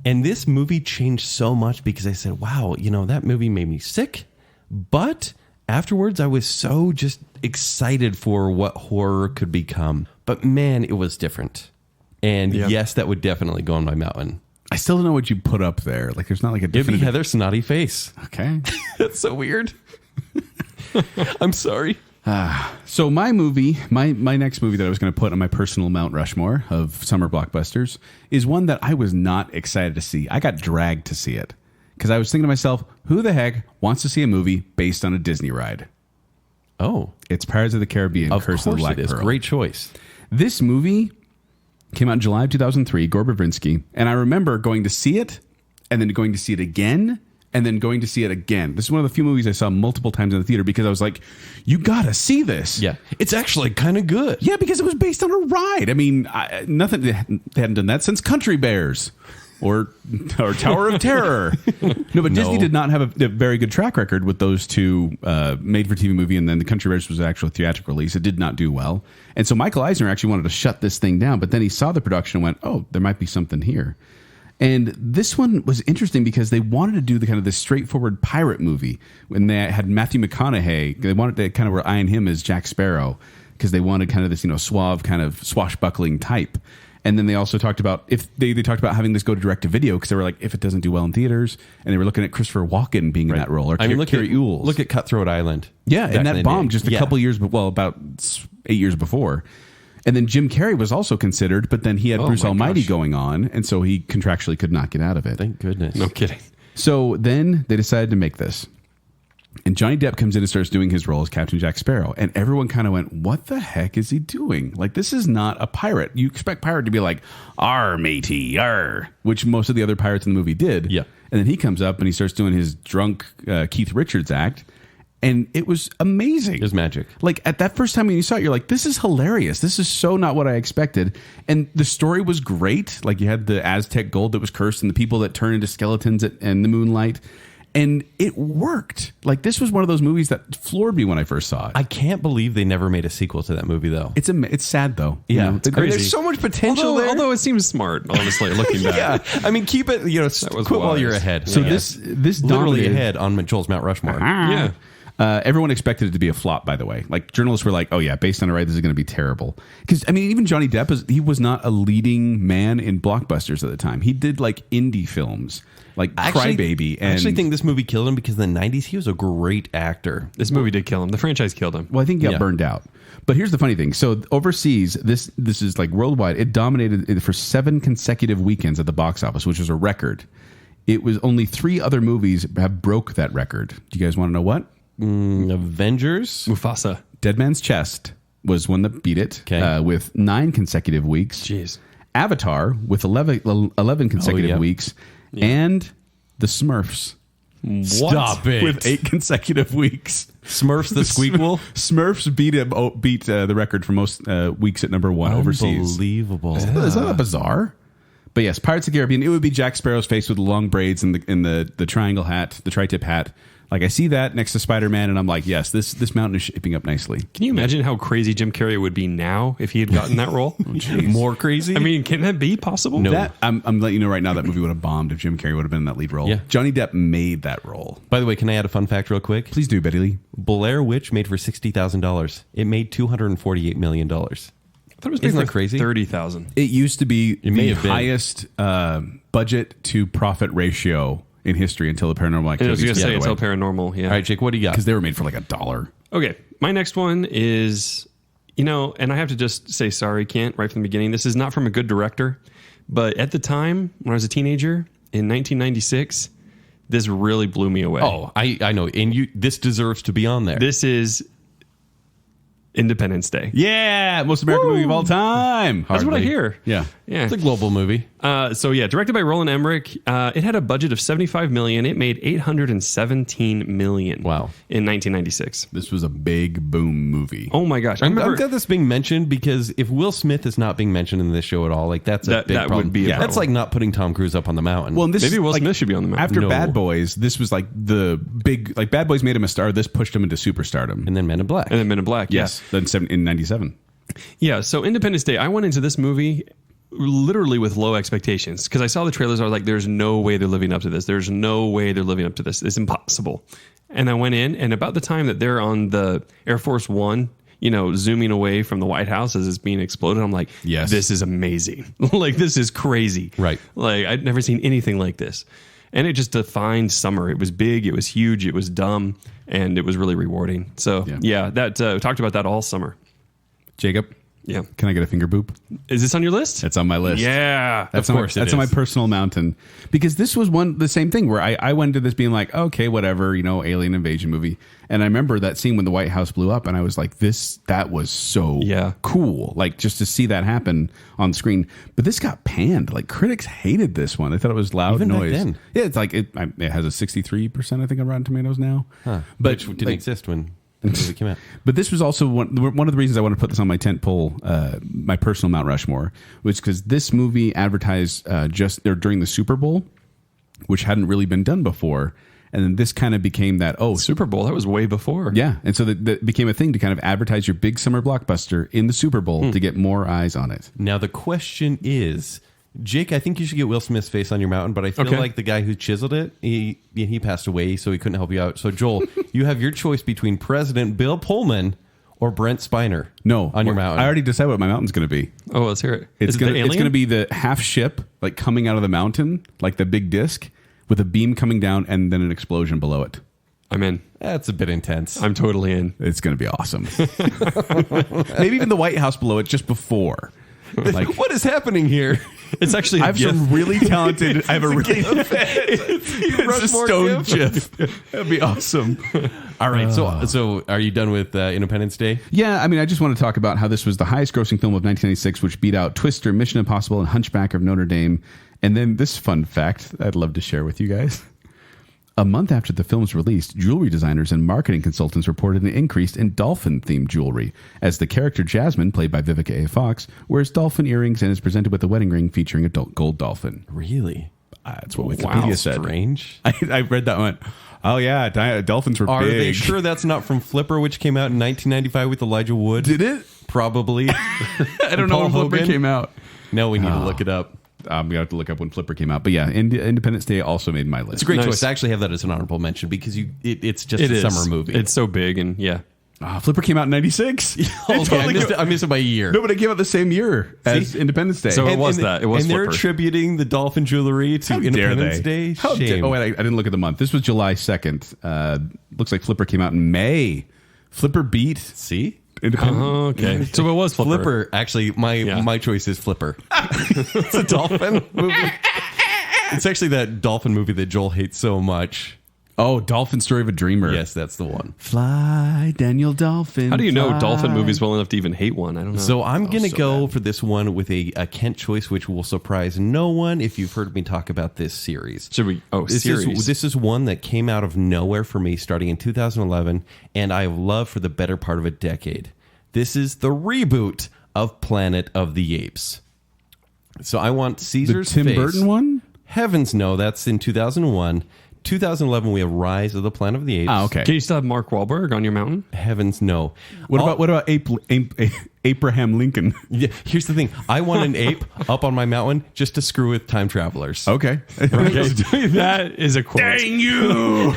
S2: And this movie changed so much because I said, wow, that movie made me sick. But afterwards, I was so just excited for what horror could become. But man, it was different. And yes, that would definitely go on my mountain.
S3: I still don't know what you put up there. Like, there's not like a
S2: It'd be
S3: definitive...
S2: Heather's snotty face.
S3: Okay.
S2: That's so weird. I'm sorry.
S3: So my movie, my next movie that I was going to put on my personal Mount Rushmore of summer blockbusters is one that I was not excited to see. I got dragged to see it because I was thinking to myself, who the heck wants to see a movie based on a Disney ride?
S2: Oh,
S3: It's Pirates of the Caribbean, Curse of the Black
S2: it is.
S3: Pearl.
S2: Great choice.
S3: This movie came out in July of 2003, Gore Verbinski, and I remember going to see it and then going to see it again and then going to see it again. This is one of the few movies I saw multiple times in the theater because I was like, you got to see this.
S2: Yeah, it's actually kind of good.
S3: Yeah, because it was based on a ride. I mean, nothing. They hadn't done that since Country Bears or Tower of Terror. No, but Disney did not have a very good track record with those two made-for-TV movie, and then the Country Bears was an actual theatrical release. It did not do well. And so Michael Eisner actually wanted to shut this thing down, but then he saw the production and went, oh, there might be something here. And this one was interesting because they wanted to do the kind of this straightforward pirate movie when they had Matthew McConaughey. They wanted to kind of were eyeing him as Jack Sparrow because they wanted kind of this, suave kind of swashbuckling type. And then they also talked about they talked about having this go to direct to video because they were like, if it doesn't do well in theaters, and they were looking at Christopher Walken being in that role or Carrie Ewells.
S2: Look at Cutthroat Island.
S3: Yeah, and that bombed just a couple years, about 8 years before. And then Jim Carrey was also considered, but then he had Bruce Almighty going on, and so he contractually could not get out of it.
S2: Thank goodness.
S4: No kidding.
S3: So then they decided to make this. And Johnny Depp comes in and starts doing his role as Captain Jack Sparrow. And everyone kind of went, what the heck is he doing? Like, this is not a pirate. You expect pirate to be like, "Arr, matey, arr," which most of the other pirates in the movie did.
S2: Yeah.
S3: And then he comes up and he starts doing his drunk Keith Richards act. And it was amazing.
S2: It was magic.
S3: Like, at that first time when you saw it, you're like, this is hilarious. This is so not what I expected. And the story was great. Like, you had the Aztec gold that was cursed and the people that turn into skeletons in the moonlight. And it worked. Like, this was one of those movies that floored me when I first saw it.
S2: I can't believe they never made a sequel to that movie, though.
S3: It's sad, though.
S2: Yeah.
S3: It's crazy.
S2: There's so much potential there.
S4: Although it seems smart, honestly, looking back.
S2: Yeah. I mean, keep it,
S4: was
S2: quit while
S4: wise.
S2: you're ahead.
S3: So
S2: Yeah.
S3: this
S2: literally
S3: dominated-
S2: ahead on Joel's Mount Rushmore.
S4: Yeah.
S3: Everyone expected it to be a flop, by the way. Like, journalists were like, oh, yeah, based on a ride, this is going to be terrible. Because, I mean, even Johnny Depp, he was not a leading man in blockbusters at the time. He did, like, indie films, like Crybaby.
S2: I actually think this movie killed him because in the 90s, he was a great actor.
S4: This movie did kill him. The franchise killed him.
S3: Well, I think he got burned out. But here's the funny thing. So overseas, this is like worldwide. It dominated it for 7 consecutive weekends at the box office, which is a record. It was only 3 other movies have broke that record. Do you guys want to know what?
S2: Avengers?
S4: Mufasa.
S3: Dead Man's Chest was one that beat it with 9 consecutive weeks.
S4: Jeez.
S3: Avatar with 11 consecutive weeks.
S2: Yeah.
S3: And The Smurfs.
S2: Stop it.
S3: With 8 consecutive weeks.
S2: Smurfs the Squeakquel?
S3: Smurfs beat the record for most weeks at number 1 overseas.
S2: Unbelievable.
S3: Isn't that bizarre? But yes, Pirates of the Caribbean, it would be Jack Sparrow's face with the long braids and the triangle hat, the tri-tip hat. Like, I see that next to Spider-Man, and I'm like, yes, this mountain is shaping up nicely.
S4: Can you imagine how crazy Jim Carrey would be now if he had gotten that role?
S2: More crazy?
S4: I mean, can that be possible?
S2: No.
S3: That I'm letting you know right now that movie would have bombed if Jim Carrey would have been in that lead role.
S2: Yeah.
S3: Johnny Depp made that role.
S2: By the way, can I add a fun fact real quick?
S3: Please do, Betty Lee.
S2: Blair Witch made for $60,000. It made $248 million.
S4: I thought it was
S2: Isn't
S4: made
S2: that crazy?
S4: 30,000.
S3: It used to be
S2: may
S3: the
S2: have been.
S3: highest budget to profit ratio in history until the Paranormal
S4: I
S3: Activity.
S4: was going to say until Paranormal. Yeah.
S2: All right, Jake, what do you got?
S3: because they were made for like $1.
S4: Okay, my next one is, and I have to just say sorry, Kent, right from the beginning. This is not from a good director, but at the time when I was a teenager in 1996, this really blew me away.
S2: Oh, I know. And this deserves to be on there.
S4: This is Independence Day.
S3: Yeah, most American movie of all time.
S4: That's what I
S2: Hardly.
S4: hear.
S3: Yeah.
S4: Yeah.
S2: It's a global movie.
S4: Directed by Roland Emmerich. It had a budget of $75 million. It made $817 million.
S2: Wow.
S4: In 1996.
S3: This was a big boom movie.
S4: Oh my gosh.
S2: I'm glad this being mentioned because if Will Smith is not being mentioned in this show at all, like that's a
S4: That-
S2: big
S4: that
S2: problem.
S4: would be a
S2: That's
S4: problem.
S2: like not putting Tom Cruise up on the mountain.
S3: Well, and this
S4: Maybe
S3: is,
S4: Will
S3: like,
S4: Smith should be on the mountain.
S3: After
S2: No.
S3: Bad Boys, this was like the big, like Bad Boys made him a star. This pushed him into superstardom.
S2: and then Men in Black.
S4: And then Men in Black.
S3: Yes, then in 97.
S4: Yeah. So Independence Day, I went into this movie literally with low expectations because I saw the trailers. I was like, there's no way they're living up to this. There's no way they're living up to this. It's impossible. And I went in, and about the time that they're on the Air Force One, zooming away from the White House as it's being exploded, I'm like,
S3: Yes.
S4: this is amazing. Like, this is crazy.
S2: Right.
S4: Like, I'd never seen anything like this. and it just defined summer. It was big, it was huge, it was dumb, and it was really rewarding. So that we talked about that all summer.
S3: Jacob,
S4: yeah,
S3: can I get a finger boop?
S4: Is this on your list?
S3: It's on my list.
S4: Yeah,
S3: that's on my personal mountain, because this was the same thing where I went into this being like, okay, whatever, alien invasion movie. And I remember that scene when the White House blew up, and I was like, that was so cool. Like, just to see that happen on screen. But this got panned. Like, critics hated this one. They thought it was loud
S2: Even
S3: noise.
S2: Back then.
S3: Yeah, it's like it has a 63%, I think, on Rotten Tomatoes now.
S2: Huh.
S3: But
S2: which didn't exist when the movie came out.
S3: But this was also one of the reasons I want to put this on my tent pole, my personal Mount Rushmore, was because this movie advertised during the Super Bowl, which hadn't really been done before. And then this kind of became that,
S4: Super Bowl, that was way before.
S3: Yeah. And so that became a thing to kind of advertise your big summer blockbuster in the Super Bowl to get more eyes on it.
S2: Now, the question is, Jake, I think you should get Will Smith's face on your mountain, but I feel like the guy who chiseled it, he passed away, so he couldn't help you out. So, Joel, you have your choice between President Bill Pullman or Brent Spiner on your mountain.
S3: I already decided what my mountain's going to be.
S4: Oh, let's hear it.
S3: It's going to be the half ship, like coming out of the mountain, like the big disc, with a beam coming down and then an explosion below it.
S4: I'm in.
S2: That's a bit intense.
S4: I'm totally in.
S3: It's going to be awesome. Maybe even the White House below it just before.
S2: Like, what is happening here?
S4: It's actually
S3: I have some really talented. I have a really
S2: it's
S3: a stone GIF. That'd be awesome.
S2: All right, so are you done with Independence Day?
S3: Yeah, I mean, I just want to talk about how this was the highest grossing film of 1996, which beat out Twister, Mission Impossible, and Hunchback of Notre Dame. And then this fun fact I'd love to share with you guys. A month after the film's release, jewelry designers and marketing consultants reported an increase in dolphin-themed jewelry, as the character Jasmine, played by Vivica A. Fox, wears dolphin earrings and is presented with a wedding ring featuring a gold dolphin.
S2: Really?
S3: That's what Wikipedia said.
S2: Strange.
S3: I read that one. Oh, yeah, dolphins were big.
S2: Are they sure that's not from Flipper, which came out in 1995 with Elijah Wood?
S3: Did it?
S2: Probably.
S3: I don't know when Flipper came out.
S2: No, we need to look it up.
S3: I'm going to have to look up when Flipper came out. But yeah, Independence Day also made my list.
S2: It's a great choice. I actually have that as an honorable mention because it's just a summer movie.
S4: It's so big, and
S3: Flipper came out in 96.
S2: Okay, I missed it by a year.
S3: No, but it came out the same year as Independence Day.
S4: So it was
S2: and
S4: Flipper.
S2: They're attributing the dolphin jewelry to Independence Day. Shame.
S3: Oh, wait, I didn't look at the month. This was July 2nd. Looks like Flipper came out in May. Flipper beat.
S2: See?
S4: Okay. So it was
S2: Flipper. Actually, my choice is Flipper. It's a dolphin movie. It's actually that dolphin movie that Joel hates so much.
S3: Oh, Dolphin Story of a Dreamer.
S2: Yes, that's the one.
S3: Fly, Daniel Dolphin.
S4: How do you know dolphin movies well enough to even hate one? I don't know.
S2: So I'm going to go for this one with a Kent choice, which will surprise no one if you've heard me talk about this series.
S4: Should we? Oh, series.
S2: This is one that came out of nowhere for me starting in 2011, and I have loved for the better part of a decade. This is the reboot of Planet of the Apes. So I want Caesar's
S3: Tim
S2: face.
S3: Burton one?
S2: Heavens no, that's in 2001. 2011, we have Rise of the Planet of the Apes.
S3: Ah, okay.
S4: Can you still have Mark Wahlberg on your mountain?
S2: Heavens no.
S3: What about Abraham Lincoln?
S2: Yeah, here's the thing. I want an ape up on my mountain just to screw with time travelers.
S3: Okay.
S4: That is a quote.
S3: Dang you!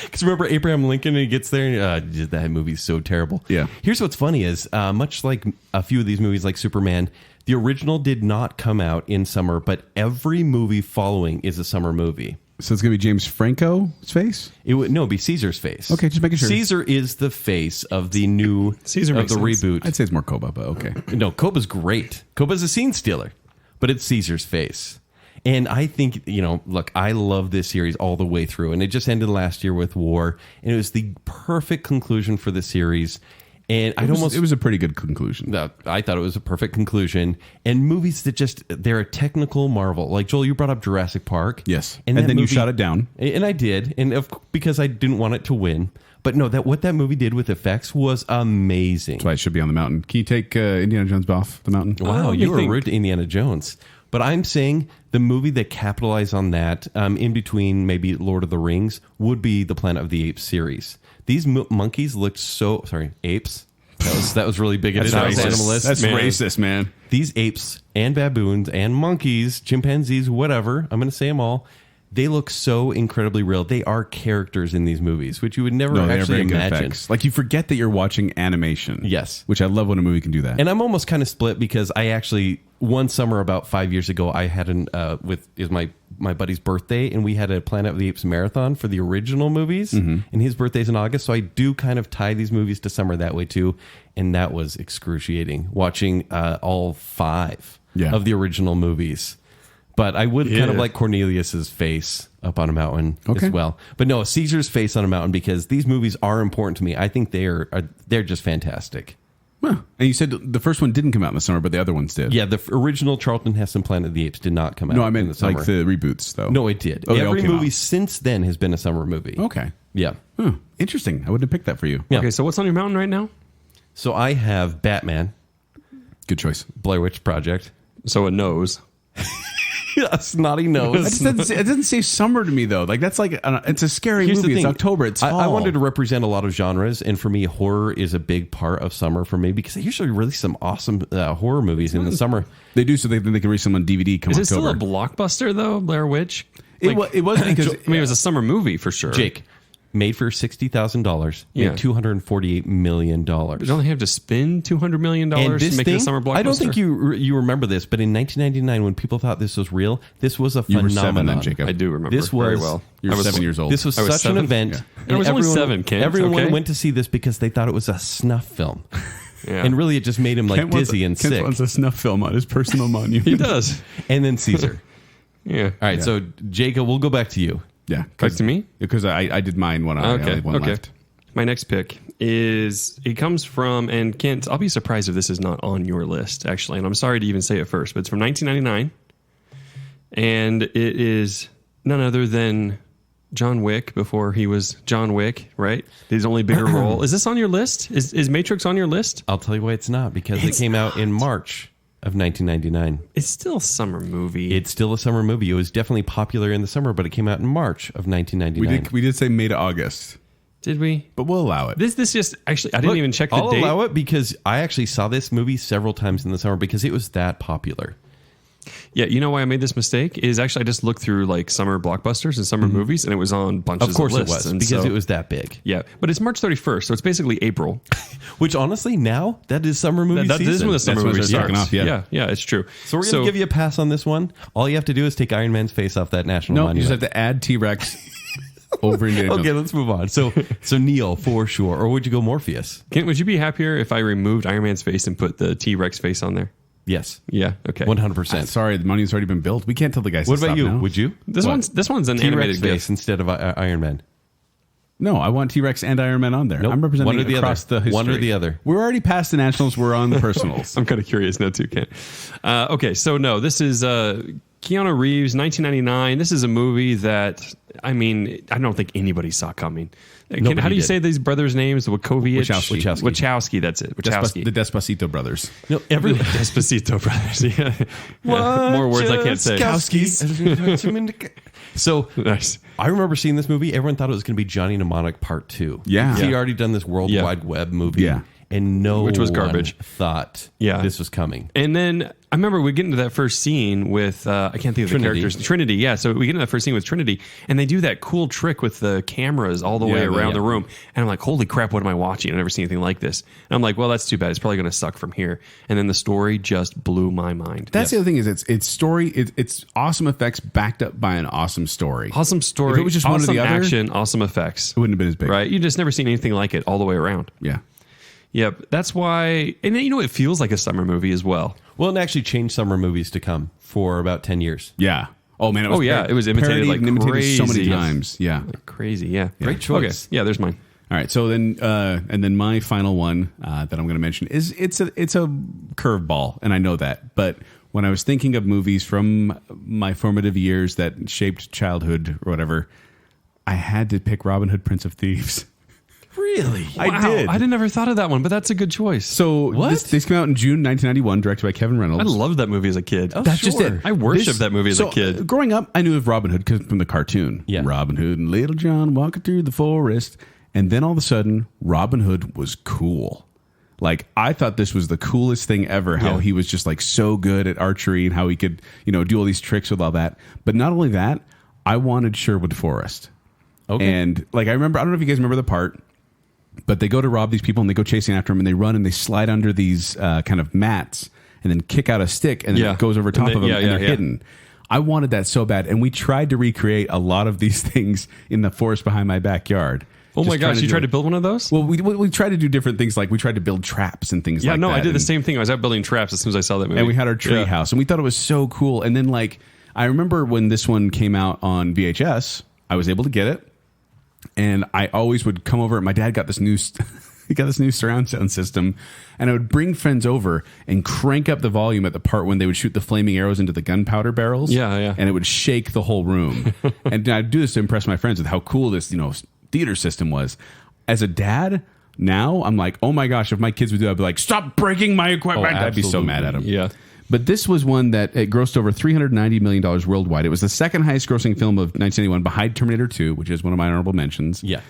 S2: Because remember Abraham Lincoln, and he gets there, and that movie's so terrible.
S3: Yeah.
S2: Here's what's funny is, much like a few of these movies like Superman, the original did not come out in summer, but every movie following is a summer movie.
S3: So it's going to be James Franco's face?
S2: It'd be Caesar's face.
S3: Okay, just making sure.
S2: Caesar is the face of the new reboot.
S3: I'd say it's more Koba, but okay.
S2: No, Koba's great. Koba's a scene stealer, but it's Caesar's face. And I think, look, I love this series all the way through, and it just ended last year with War, and it was the perfect conclusion for the series. And it was
S3: a pretty good conclusion.
S2: I thought it was a perfect conclusion. And movies that they're a technical marvel. Like, Joel, you brought up Jurassic Park.
S3: Yes. And then you shot it down.
S2: And I did. And because I didn't want it to win. But no, what that movie did with effects was amazing.
S3: That's why it should be on the mountain. Can you take Indiana Jones off the mountain?
S2: Wow, you were rude to Indiana Jones. But I'm saying the movie that capitalized on that, in between maybe Lord of the Rings, would be the Planet of the Apes series. These monkeys looked apes. That was really big.
S3: That's racist. That's racist, man.
S2: These apes and baboons and monkeys, chimpanzees, whatever, I'm going to say them all, they look so incredibly real. They are characters in these movies, which you would never
S3: they are
S2: actually
S3: very good
S2: imagine.
S3: effects. Like you forget that you're watching animation.
S2: Yes.
S3: Which I love when a movie can do that.
S2: And I'm almost kind of split because I actually, one summer about 5 years ago, I had my buddy's birthday, and we had a Planet of the Apes marathon for the original movies, and his birthday's in August, so I do kind of tie these movies to summer that way too, and that was excruciating, watching all 5 of the original movies. But I would kind of like Cornelius's face up on a mountain as well. But no, Caesar's face on a mountain, because these movies are important to me. I think they're just fantastic.
S3: Huh. And you said the first one didn't come out in the summer, but the other ones did.
S2: Yeah, the original Charlton Heston Planet of the Apes did not come out.
S3: No, I meant
S2: in the summer.
S3: like the reboots, though.
S2: No, it did.
S3: Oh,
S2: Every movie since then has been a summer movie.
S3: Okay.
S2: Yeah.
S3: Interesting. I wouldn't have picked that for you.
S2: Yeah.
S4: Okay, so what's on your mountain right now?
S2: So I have Batman,
S3: Good choice.
S2: Blair Witch Project.
S4: So a nose.
S2: A snotty nose.
S3: It doesn't say summer to me, though. Like, that's like, it's a scary
S2: Here's the
S3: movie. It's
S2: thing.
S3: October. It's fall.
S2: I wanted to represent a lot of genres, and for me, horror is a big part of summer for me, because they usually release some awesome horror movies in the summer.
S3: They do, so they can release them on DVD come
S4: Is it
S3: October.
S4: still a blockbuster, though, Blair Witch?
S3: It was because...
S4: I mean, it was a summer movie for sure.
S2: Jake, made for $60,000,
S4: Yeah.
S2: made $248 million.
S4: Don't they have to spend $200 million to
S2: And
S4: make
S2: this
S4: it
S2: thing,
S4: a summer blockbuster?
S2: I don't think you remember this, but in 1999, when people thought this was real, this was a
S3: You were
S2: phenomenon.
S3: 7 then, Jacob.
S4: I do remember
S2: This
S4: very
S2: was-
S4: well.
S3: You were
S4: I was
S3: 7 years old.
S2: This was
S4: I was
S2: such an
S4: 7?
S2: event.
S3: Yeah.
S2: And
S4: I was only 7, Kent.
S2: Everyone
S4: Okay.
S2: went to see this because they thought it was a snuff film.
S4: Yeah.
S2: And really, it just made him like
S3: Kent wants
S2: dizzy and
S3: Kent
S2: sick.
S3: wants a snuff film on his personal monument.
S4: He does.
S2: And then Caesar.
S4: Yeah.
S2: All right, so Jacob, we'll go back to you.
S3: Yeah.
S4: Back to me?
S3: Because I did mine when I only had one left.
S4: My next pick it comes from, and Kent, I'll be surprised if this is not on your list, actually. And I'm sorry to even say it first, but it's from 1999. And it is none other than John Wick before he was John Wick, right? His only bigger role. Is this on your list? Is Matrix on your list?
S2: I'll tell you why it's not, because it came out in March of 1999.
S4: It's still a summer movie.
S2: It's still a summer movie. It was definitely popular in the summer, but it came out in March of 1999.
S3: We did say May to August,
S4: Did we?
S3: but we'll allow it.
S4: This just actually I didn't even check the
S2: I'll
S4: date.
S2: allow it because I actually saw this movie several times in the summer because it was that popular.
S4: Yeah, you know why I made this mistake is actually I just looked through like summer blockbusters and summer movies, and it was on bunches
S2: Of course
S4: of
S2: it
S4: lists.
S2: was,
S4: and
S2: because
S4: so-
S2: it was that big.
S4: Yeah, but it's March 31st, so it's basically April.
S2: Which honestly, now that is summer movie
S4: That
S2: season.
S4: is when the summer
S3: That's when
S4: movie
S3: it starts
S4: starts.
S3: kicking off, yeah.
S4: yeah, it's true.
S2: So we're going to give you a pass on this one. All you have to do is take Iron Man's face off that national
S3: No, you
S2: monument.
S3: just have to add T-Rex over into
S2: Okay, let's move on. So Neo for sure, or would you go Morpheus?
S4: Kent, would you be happier if I removed Iron Man's face and put the T-Rex face on there?
S2: Yes,
S4: Yeah. Okay.
S2: 100%.
S3: Sorry, the money's already been built. We can't tell the guys.
S2: What
S3: to
S2: about
S3: stop
S2: you?
S3: now.
S2: Would you?
S4: This
S2: What?
S4: one's an
S2: T-Rex
S4: animated
S2: face
S4: GIF.
S2: instead of Iron Man.
S3: No, I want T-Rex and Iron Man on there.
S2: Nope.
S3: I'm representing
S2: One or the
S3: across
S2: other.
S3: the history.
S2: One or the other.
S3: We're already past the nationals. We're on the personals.
S4: I'm kind of curious now too, Kent. Okay, so no, this is Keanu Reeves, 1999. This is a movie that I don't think anybody saw coming. Kent, how do you
S2: did.
S4: say these brothers' names? Wachowicz?
S3: Wachowski.
S4: Wachowski. That's it. Wachowski.
S3: The Despacito brothers.
S2: No, every
S4: Despacito brothers. Yeah. More words I can't say.
S2: So
S4: Nice.
S2: I remember seeing this movie. Everyone thought it was going to be Johnny Mnemonic Part 2.
S3: Yeah.
S2: He'd
S3: Yeah.
S2: already done this World
S4: Yeah.
S2: Wide Web movie.
S3: Yeah.
S2: And no
S4: Which was
S2: one
S4: garbage.
S2: thought
S4: Yeah.
S2: this was coming.
S4: And then I remember we get into that first scene with I can't think of
S2: Trinity.
S4: the characters. Trinity, yeah. So we get into that first scene with Trinity, and they do that cool trick with the cameras all the way around the room. And I'm like, holy crap, what am I watching? I've never seen anything like this. And I'm like, well, that's too bad. It's probably going to suck from here. And then the story just blew my mind.
S3: That's the other thing is it's story. It's awesome effects backed up by an awesome story.
S4: Awesome story.
S3: If it was just one or
S4: awesome
S3: the other,
S4: action, awesome effects.
S3: It wouldn't have been as big.
S4: Right? You just never seen anything like it all the way around.
S3: Yeah.
S4: Yep. That's why. And then, it feels like a summer movie as well.
S2: Well, it actually changed summer movies to come for about 10 years.
S3: Yeah. Oh man. It was
S4: It was imitated
S3: parodied
S4: like
S3: and imitated so many
S4: crazy.
S3: times. Yeah.
S4: Crazy. Yeah.
S2: Great choice.
S4: Okay. Yeah, there's mine.
S3: All right, so then, and then my final one that I'm going to mention is it's a curveball, and I know that. But when I was thinking of movies from my formative years that shaped childhood or whatever, I had to pick Robin Hood, Prince of Thieves.
S2: Really?
S3: I did.
S4: I didn't ever thought of that one, but that's a good choice.
S3: So this came out in June 1991, directed by Kevin Reynolds.
S4: I loved that movie as a kid.
S3: That's just it.
S4: I worshipped that movie as a kid.
S3: Growing up, I knew of Robin Hood from the cartoon.
S2: Yeah.
S3: Robin Hood and Little John walking through the forest. And then all of a sudden, Robin Hood was cool. Like, I thought this was the coolest thing ever, how he was just like so good at archery and how he could, do all these tricks with all that. But not only that, I wanted Sherwood Forest.
S2: Okay.
S3: And like I don't know if you guys remember the part, but they go to rob these people and they go chasing after them and they run and they slide under these kind of mats and then kick out a stick and then it goes over top of them and they're hidden. I wanted that so bad, and we tried to recreate a lot of these things in the forest behind my backyard.
S4: Oh my gosh, you tried to build one of those?
S3: Well, we tried to do different things, like we tried to build traps and things like that.
S4: Yeah, no, I did the same thing. I was out building traps as soon as I saw that movie.
S3: And we had our tree house, and we thought it was so cool. And then, like, I remember when this one came out on VHS, I was able to get it, and I always would come over. My dad got this new... He got this new surround sound system, and I would bring friends over and crank up the volume at the part when they would shoot the flaming arrows into the gunpowder barrels.
S4: Yeah.
S3: And it would shake the whole room. And I'd do this to impress my friends with how cool this, theater system was. As a dad, now I'm like, oh my gosh, if my kids would do that, I'd be like, stop breaking my equipment. I'd be so mad at them.
S4: Yeah.
S3: But this was one that it grossed over $390 million worldwide. It was the second highest grossing film of 1981 behind Terminator 2, which is one of my honorable mentions.
S2: Yeah.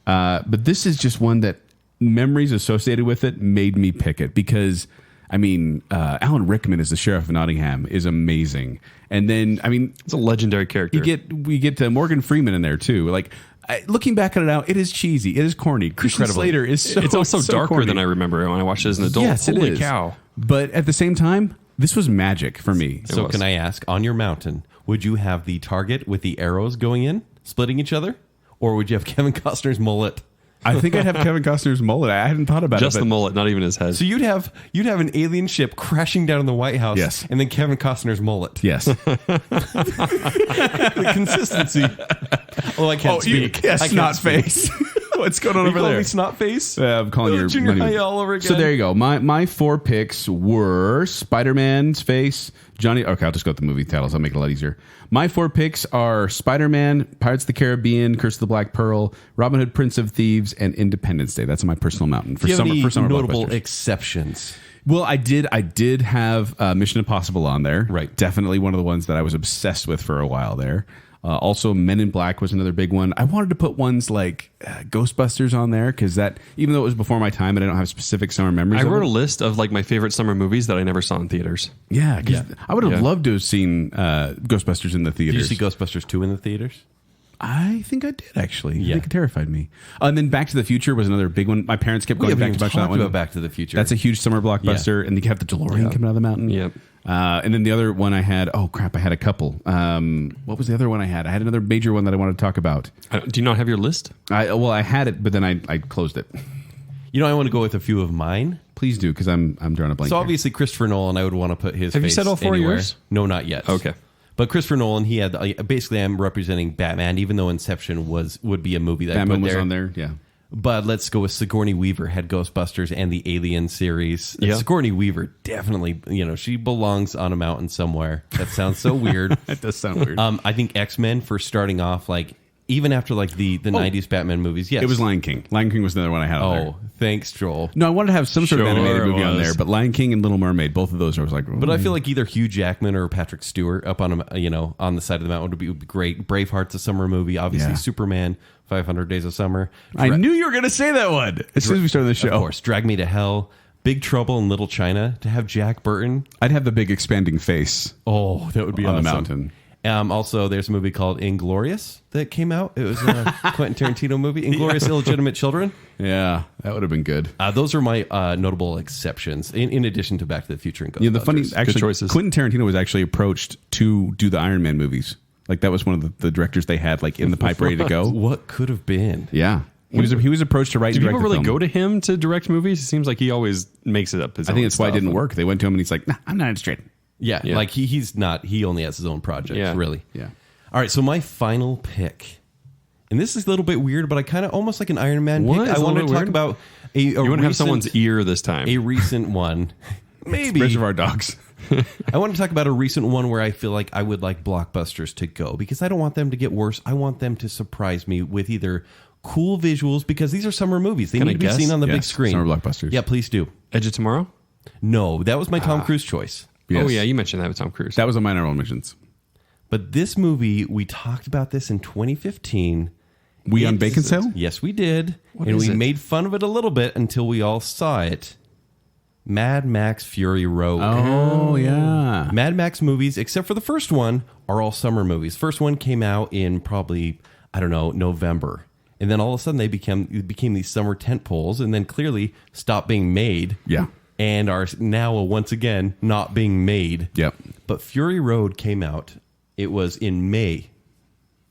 S3: But this is just one that memories associated with it made me pick it because, Alan Rickman as the sheriff of Nottingham is amazing. And then,
S4: it's a legendary character.
S3: We get Morgan Freeman in there too. Like, looking back at it now, it is cheesy. It is corny. Christian Slater is so
S4: It's also
S3: so
S4: darker
S3: corny.
S4: than I remember when I watched it as an adult.
S3: Yes,
S4: Holy
S3: it is.
S4: cow.
S3: But at the same time, this was magic for me.
S2: So can I ask, on your mountain, would you have the target with the arrows going in, splitting each other? Or would you have Kevin Costner's mullet?
S3: I think I'd have Kevin Costner's mullet. I hadn't thought about
S4: Just
S3: it.
S4: the mullet, not even his head.
S2: So you'd have an alien ship crashing down in the White House,
S3: Yes.
S2: and then Kevin Costner's mullet.
S3: Yes.
S2: The consistency. Oh, I can't speak.
S3: Yes,
S2: I can't
S3: snot
S2: speak.
S3: face. What's going on
S2: Are you
S3: over
S2: calling
S3: there?
S2: me snot face?
S3: I'm calling your
S2: junior
S3: money.
S2: high all over again.
S3: So there you go. My 4 picks were Spider-Man's face, Johnny. Okay, I'll just go with the movie titles. I'll make it a lot easier. My 4 picks are Spider-Man, Pirates of the Caribbean, Curse of the Black Pearl, Robin Hood, Prince of Thieves, and Independence Day. That's my personal mountain for
S2: Do you have
S3: summer.
S2: any
S3: For summer
S2: notable
S3: blockbusters.
S2: exceptions?
S3: Well, I did have Mission Impossible on there.
S2: Right.
S3: Definitely one of the ones that I was obsessed with for a while there. Also, Men in Black was another big one. I wanted to put ones like Ghostbusters on there because that, even though it was before my time and I don't have specific summer memories.
S4: I
S3: of
S4: wrote
S3: it.
S4: a list of like my favorite summer movies that I never saw in theaters.
S3: Yeah, 'cause I would have
S4: Yeah.
S3: loved to have seen Ghostbusters in the
S2: Did you
S3: theaters.
S2: see Ghostbusters 2 in the theaters?
S3: I think I did actually.
S2: Yeah.
S3: I think it terrified me. And then Back to the Future was another big one. My parents kept
S2: We
S3: going
S2: haven't
S3: back to
S2: even
S3: back to that
S2: talked
S3: one.
S2: about Back to the Future.
S3: That's a huge summer blockbuster, and you have the DeLorean coming out of the mountain.
S4: Yep.
S3: And then the other one I had. Oh crap! I had a couple. What was the other one I had? I had another major one that I wanted to talk about.
S4: Do you not have your list?
S3: I had it, but then I closed it.
S2: You know, I want to go with a few of mine.
S3: Please do, because I'm drawing a blank.
S2: So
S3: here.
S2: obviously Christopher Nolan, I would want to put his
S4: Have you
S2: face
S4: said all 4
S2: anywhere.
S4: yours?
S2: No, not yet.
S4: Okay.
S2: But Christopher Nolan, he had basically I'm representing Batman, even though Inception would be a movie that
S3: Batman
S2: I put
S3: was
S2: there.
S3: on there. Yeah.
S2: But let's go with Sigourney Weaver had Ghostbusters and the Alien series.
S4: Yeah.
S2: Sigourney Weaver definitely, she belongs on a mountain somewhere. That sounds so weird.
S3: That does sound weird.
S2: I think X-Men for starting off, like even after like the 90s Batman movies. Yes.
S3: It was Lion King. Lion King was another one I had on there.
S2: Oh, thanks, Joel.
S3: No, I wanted to have some sort of
S4: Sure
S3: animated movie
S4: it
S3: on
S4: was.
S3: there, but Lion King and Little Mermaid, both of those I was like.
S2: But I feel like either Hugh Jackman or Patrick Stewart up on on the side of the mountain would be great. Braveheart's a summer movie. Obviously,
S3: Yeah.
S2: Superman, 500 Days of Summer.
S3: I knew you were going to say that one as soon as we started the show.
S2: Of course, Drag Me to Hell, Big Trouble in Little China. To have Jack Burton.
S3: I'd have the big expanding face
S2: Oh, that would be
S3: on
S2: awesome.
S3: the mountain.
S2: Also, there's a movie called Inglorious that came out. It was a Quentin Tarantino movie, Inglorious Illegitimate Children.
S3: Yeah, that would have been good.
S2: Those are my notable exceptions, in addition to Back to the Future and Ghostbusters.
S3: The funny, actually,
S4: choices.
S3: Quentin Tarantino was actually approached to do the Iron Man movies. Like that was one of the directors they had like in the pipe ready to go.
S2: What could have been?
S3: Yeah, he was approached to write.
S4: Do
S3: and direct
S4: people
S3: the
S4: really
S3: film.
S4: go to him to direct movies? It seems like he always makes it up his
S3: I
S4: own
S3: think that's why it
S4: stuff.
S3: didn't work. They went to him and he's like, "Nah, I'm not interested."
S2: Yeah,
S4: Yeah.
S2: like he's not. He only has his own projects,
S4: Yeah.
S2: really.
S3: Yeah.
S2: All right, so my final pick, and this is a little bit weird, but I kind of almost like an Iron Man
S4: What?
S2: pick.
S4: It's
S2: I
S4: a
S2: want to
S4: little
S2: talk
S4: weird?
S2: about a
S4: You want to have
S2: recent-
S4: someone's ear this time.
S2: a recent one. Maybe
S3: Reservoir Dogs.
S2: I want to talk about a recent one where I feel like I would like Blockbusters to go because I don't want them to get worse. I want them to surprise me with either cool visuals because these are summer movies. They
S4: Can
S2: need
S4: I
S2: to be
S4: guess?
S2: seen on the big
S3: Yes,
S2: screen.
S3: summer blockbusters.
S2: Yeah, please do.
S4: Edge of Tomorrow?
S2: No, that was my Tom Cruise choice.
S3: Yes.
S4: Oh, yeah, you mentioned that with Tom Cruise.
S3: That was on my honorable mentions.
S2: But this movie, we talked about this in 2015.
S3: We on Baconsale?
S2: Yes, we did.
S4: What
S2: and
S4: is
S2: we
S4: it?
S2: made fun of it a little bit until we all saw it. Mad Max Fury Road.
S3: Oh, yeah.
S2: Mad Max movies, except for the first one, are all summer movies. First one came out in probably, I don't know, November. And then all of a sudden they became these summer tent poles and then clearly stopped being made.
S3: Yeah.
S2: And are now once again not being made.
S3: Yep.
S2: But Fury Road came out. It was in May.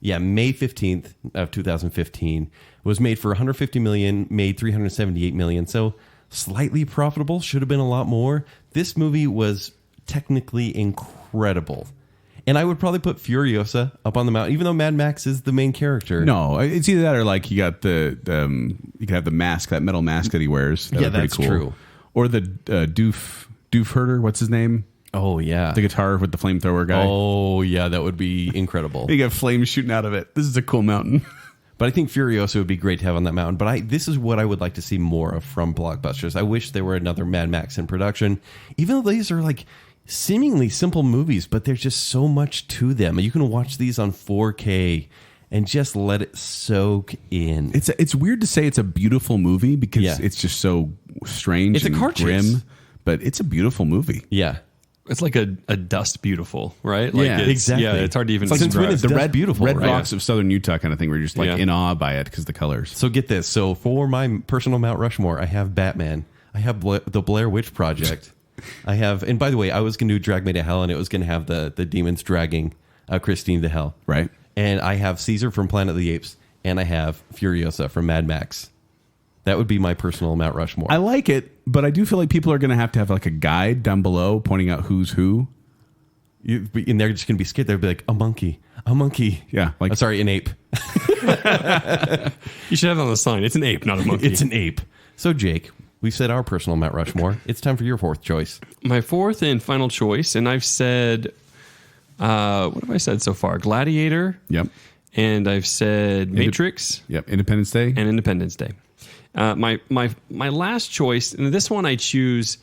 S2: Yeah, May 15th of 2015. It was made for $150 million, made $378 million. So slightly profitable, should have been a lot more. This movie was technically incredible. And I would probably put Furiosa up on the mountain, even though Mad Max is the main charter.
S3: No, it's either that or like you got you can have the mask, that metal mask that he wears. That
S2: Yeah,
S3: was pretty
S2: that's
S3: cool.
S2: true.
S3: Or the doof herder, what's his name?
S2: Oh, yeah.
S3: The guitar with the flamethrower guy.
S2: Oh, yeah, that would be incredible.
S3: You got flames shooting out of it. This is a cool mountain.
S2: But I think Furiosa would be great to have on that mountain. But this is what I would like to see more of from Blockbusters. I wish there were another Mad Max in production, even though these are like seemingly simple movies, but there's just so much to them. You can watch these on 4K and just let it soak in.
S3: It's weird to say it's a beautiful movie because it's just so strange
S2: It's a
S3: and
S2: car chase.
S3: grim, but it's a beautiful movie.
S2: Yeah.
S4: It's like a dust beautiful, right? Like
S3: Yeah,
S4: it's,
S2: exactly.
S4: Yeah, it's hard to even
S2: It's like since when
S4: describe.
S2: is
S3: The
S2: Dust
S3: red
S2: beautiful,
S3: red
S2: right?
S3: rocks of southern Utah kind of thing where you're just like
S4: Yeah.
S3: in awe by it because the colors.
S2: So get this. So for my personal Mount Rushmore, I have Batman. I have the Blair Witch Project. I have, and by the way, I was going to do Drag Me to Hell, and it was going to have the demons dragging Christine to hell.
S3: Right.
S2: And I have Caesar from Planet of the Apes, and I have Furiosa from Mad Max. That would be my personal Mount Rushmore.
S3: I like it, but I do feel like people are going to have like a guide down below pointing out who's who.
S2: And they're just going to be scared. They'll be like, a monkey.
S3: Yeah, like
S2: Sorry, an ape.
S4: You should have it on the sign. It's an ape, not a monkey.
S2: It's an ape. So, Jake, we've said our personal Mount Rushmore. It's time for your fourth choice.
S4: My fourth and final choice, and I've said, what have I said so far? Gladiator.
S3: Yep.
S4: And I've said Matrix.
S3: Yep. Independence Day.
S4: And Independence Day. My last choice, and this one I choose,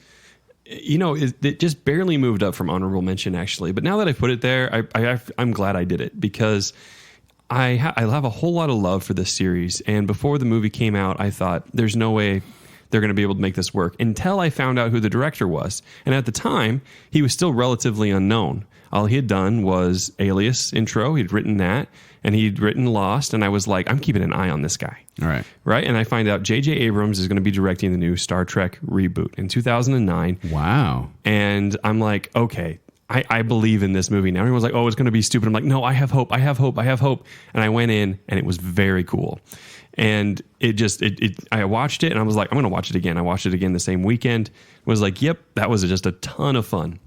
S4: it just barely moved up from honorable mention actually. But now that I put it there, I'm glad I did it because I have a whole lot of love for this series. And before the movie came out, I thought there's no way they're going to be able to make this work until I found out who the director was. And at the time, he was still relatively unknown. All he had done was Alias intro. He'd written that, and he'd written Lost. And I was like, I'm keeping an eye on this guy.
S3: All right.
S4: Right. And I find out J.J. Abrams is going to be directing the new Star Trek reboot in 2009.
S3: Wow.
S4: And I'm like, okay, I believe in this movie now. Everyone's like, oh, it's going to be stupid. I'm like, no, I have hope. I have hope. I have hope. And I went in, and it was very cool. And I watched it, and I was like, I'm going to watch it again. I watched it again the same weekend. Was like, yep, that was just a ton of fun.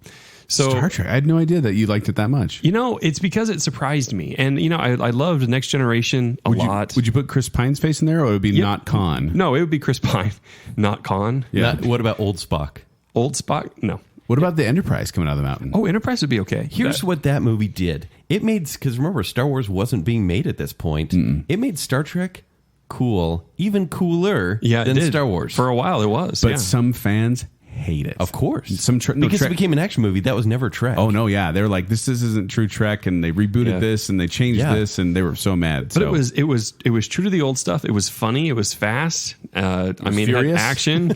S4: So
S3: Star Trek. I had no idea that you liked it that much.
S4: It's because it surprised me. And, I loved Next Generation a lot.
S3: Would you put Chris Pine's face in there, or would it be not Khan?
S4: No, it would be Chris Pine, not Khan.
S3: Yeah.
S2: What about Old Spock?
S4: Old Spock? No.
S3: What about the Enterprise coming out of the mountain?
S4: Oh, Enterprise would be okay.
S2: Here's what that movie did. It made, because remember, Star Wars wasn't being made at this point. It made Star Trek cool, even cooler than Star Wars.
S4: For a while, it was.
S3: But some fans hate it.
S2: Of course.
S3: Because
S2: it became an action movie. That was never Trek.
S3: Oh, no, yeah. They were like, this isn't true Trek, and they rebooted this, and they changed this, and they were so mad.
S4: But it was true to the old stuff. It was funny. It was fast. It had action.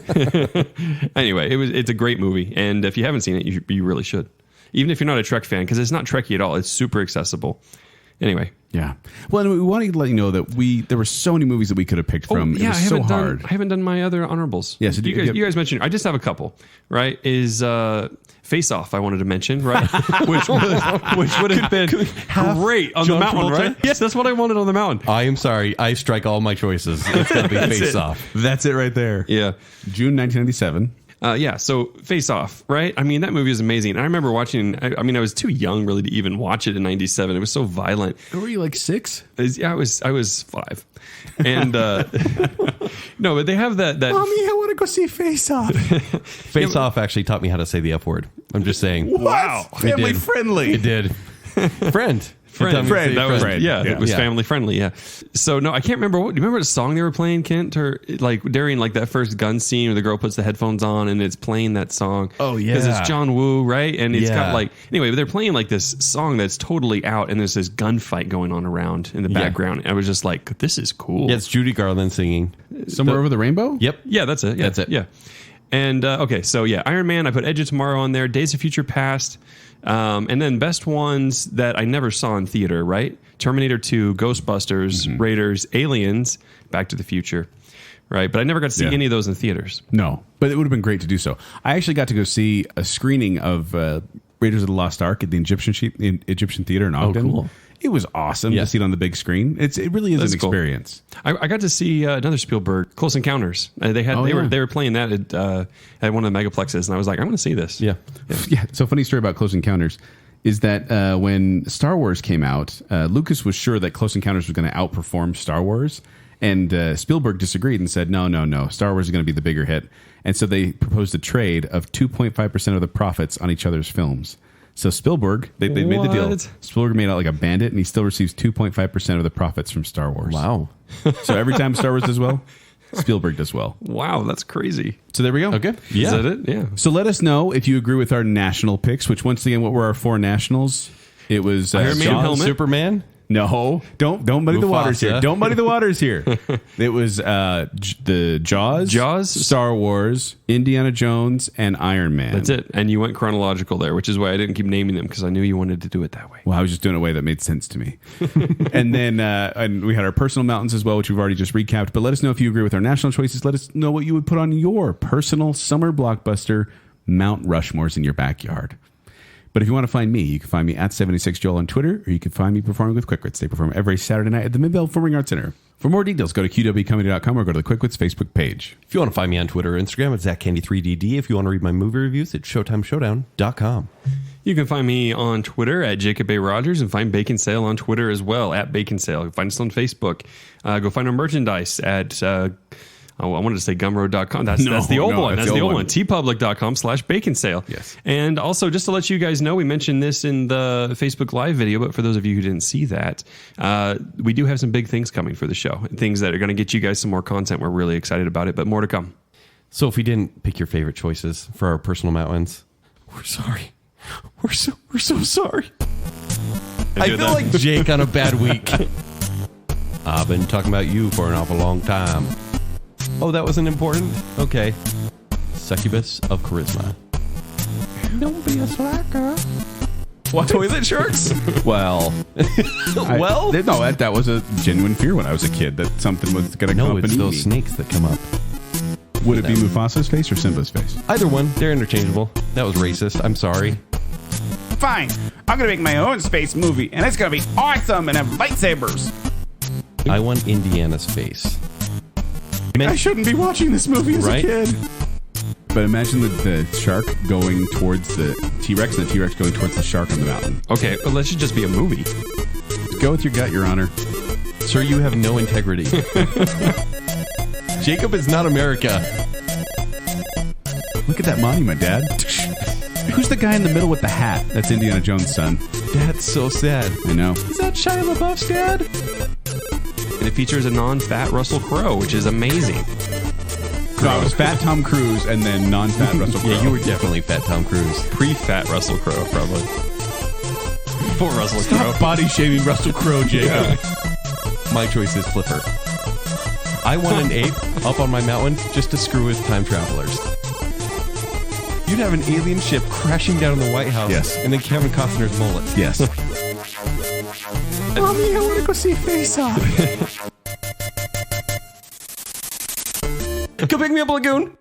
S4: Anyway, it's a great movie. And if you haven't seen it, you really should. Even if you're not a Trek fan, because it's not Trekky at all. It's super accessible. Anyway.
S3: Yeah. Well, and we wanted to let you know that there were so many movies that we could have picked from.
S4: Yeah,
S3: it was so hard.
S4: I haven't done my other honorables.
S3: Yeah, so
S4: you guys mentioned. I just have a couple. Right? Is Face Off? I wanted to mention. Right? which would have been great on the mountain.
S2: Travolta?
S4: Right? Yes, that's what I wanted on the mountain.
S2: I am sorry. I strike all my choices. It's going to be Face Off.
S3: That's it right there.
S4: Yeah.
S3: June 1997.
S4: So Face Off, right? I mean, that movie is amazing. I remember watching, I was too young really to even watch it in 97. It was so violent.
S3: Were you like 6?
S4: I was 5. And, no, but they have that.
S3: Mommy, I want to go see Face Off.
S2: Face Off actually taught me how to say the F word. I'm just saying.
S3: Wow. Family friendly.
S2: It did. Friend.
S4: Friend.
S3: That was
S4: right. Yeah, it was family friendly. Yeah. So no, I can't remember. Do you remember the song they were playing, Kent? Or like during like that first gun scene where the girl puts the headphones on and it's playing that song.
S2: Oh yeah,
S4: because it's John Woo, right? And it's got like anyway. They're playing like this song that's totally out, and there's this gunfight going on around in the background. I was just like, this is cool.
S2: Yeah, it's Judy Garland singing
S3: Somewhere Over the Rainbow.
S2: Yep.
S4: Yeah, that's it. Yeah.
S2: That's it.
S4: Yeah. And okay, so yeah, Iron Man. I put Edge of Tomorrow on there. Days of Future Past, and then best ones that I never saw in theater. Right, Terminator 2, Ghostbusters, Raiders, Aliens, Back to the Future. Right, but I never got to see any of those in theaters.
S3: No, but it would have been great to do so. I actually got to go see a screening of Raiders of the Lost Ark at the Egyptian Theater in Ogden.
S2: Oh, cool.
S3: It was awesome to see it on the big screen. It really is an experience.
S4: Cool. I got to see another Spielberg, Close Encounters. They were playing that at one of the megaplexes, and I was like, I'm going to see this.
S2: Yeah.
S3: So funny story about Close Encounters is that when Star Wars came out, Lucas was sure that Close Encounters was going to outperform Star Wars, and Spielberg disagreed and said, no, Star Wars is going to be the bigger hit. And so they proposed a trade of 2.5% of the profits on each other's films. So Spielberg, they made the deal. Spielberg made out like a bandit, and he still receives 2.5% of the profits from Star Wars.
S2: Wow.
S3: So every time Star Wars does well, Spielberg does well.
S4: Wow, that's crazy.
S3: So there we go.
S2: Okay.
S4: Yeah. Is that it? Yeah.
S3: So let us know if you agree with our national picks, which once again, what were our 4 nationals? It was
S4: Iron Man helmet.
S2: Superman.
S3: No, don't muddy the waters here. Don't muddy the waters here. It was the Jaws, Star Wars, Indiana Jones, and Iron Man.
S4: That's it. And you went chronological there, which is why I didn't keep naming them, because I knew you wanted to do it that way.
S3: Well, I was just doing it in a way that made sense to me. And then and we had our personal mountains as well, which we've already just recapped. But let us know if you agree with our national choices. Let us know what you would put on your personal summer blockbuster Mount Rushmores in your backyard. But if you want to find me, you can find me at 76Joel on Twitter, or you can find me performing with Quick Wits. They perform every Saturday night at the Midvale Performing Arts Center. For more details, go to qwcomedy.com or go to the Quick Wits Facebook page.
S2: If you want to find me on Twitter or Instagram, it's ZachCandy3DD. If you want to read my movie reviews, it's ShowtimeShowdown.com.
S4: You can find me on Twitter at Jacob A. Rogers, and find Baconsale on Twitter as well, at Baconsale. Find us on Facebook. Go find our merchandise at... I wanted to say Gumroad.com. That's the old one. That's the old one. tpublic.com/Baconsale.
S3: Yes.
S4: And also, just to let you guys know, we mentioned this in the Facebook Live video, but for those of you who didn't see that, we do have some big things coming for the show. Things that are going to get you guys some more content. We're really excited about it, but more to come.
S2: So if we didn't pick your favorite choices for our personal mountains, we're sorry. We're so sorry. I feel like Jake on a bad week. I've been talking about you for an awful long time. Oh, that wasn't important? Okay. Succubus of charisma. Don't be a slacker.
S3: What?
S2: Toilet sharks?
S3: Well. That was a genuine fear when I was a kid, that something was going to come up and
S2: it's
S3: eat
S2: those
S3: me.
S2: snakes that come up.
S3: Would it be Mufasa's face or Simba's face?
S2: Either one. They're interchangeable. That was racist. I'm sorry.
S5: Fine. I'm going to make my own space movie, and it's going to be awesome and have lightsabers.
S2: I want Indiana's face.
S5: I shouldn't be watching this movie as a kid.
S3: But imagine the shark going towards the T-Rex and the T-Rex going towards the shark on the mountain.
S4: Okay, but that should just be a movie.
S3: Go with your gut, Your Honor.
S2: Sir, you have no integrity. Jacob is not America.
S3: Look at that monument, Dad. Who's the guy in the middle with the hat? That's Indiana Jones' son.
S2: That's so sad.
S3: I know.
S2: Is that Shia LaBeouf's dad?
S4: And it features a non-fat Russell Crowe, which is amazing.
S3: No, it was fat Tom Cruise and then non-fat Russell Crowe.
S2: Yeah, you were definitely fat Tom Cruise.
S4: Pre-fat Russell Crowe, probably. Before Russell Crowe.
S3: Stop body-shaming Russell Crowe, Jacob.
S2: My choice is Flipper. I want an ape up on my mountain just to screw with time travelers. You'd have an alien ship crashing down in the White House.
S3: Yes.
S2: And then Kevin Costner's mullet.
S3: Yes.
S5: Mommy, I want to go see Face Off.
S2: Go pick me up, Lagoon.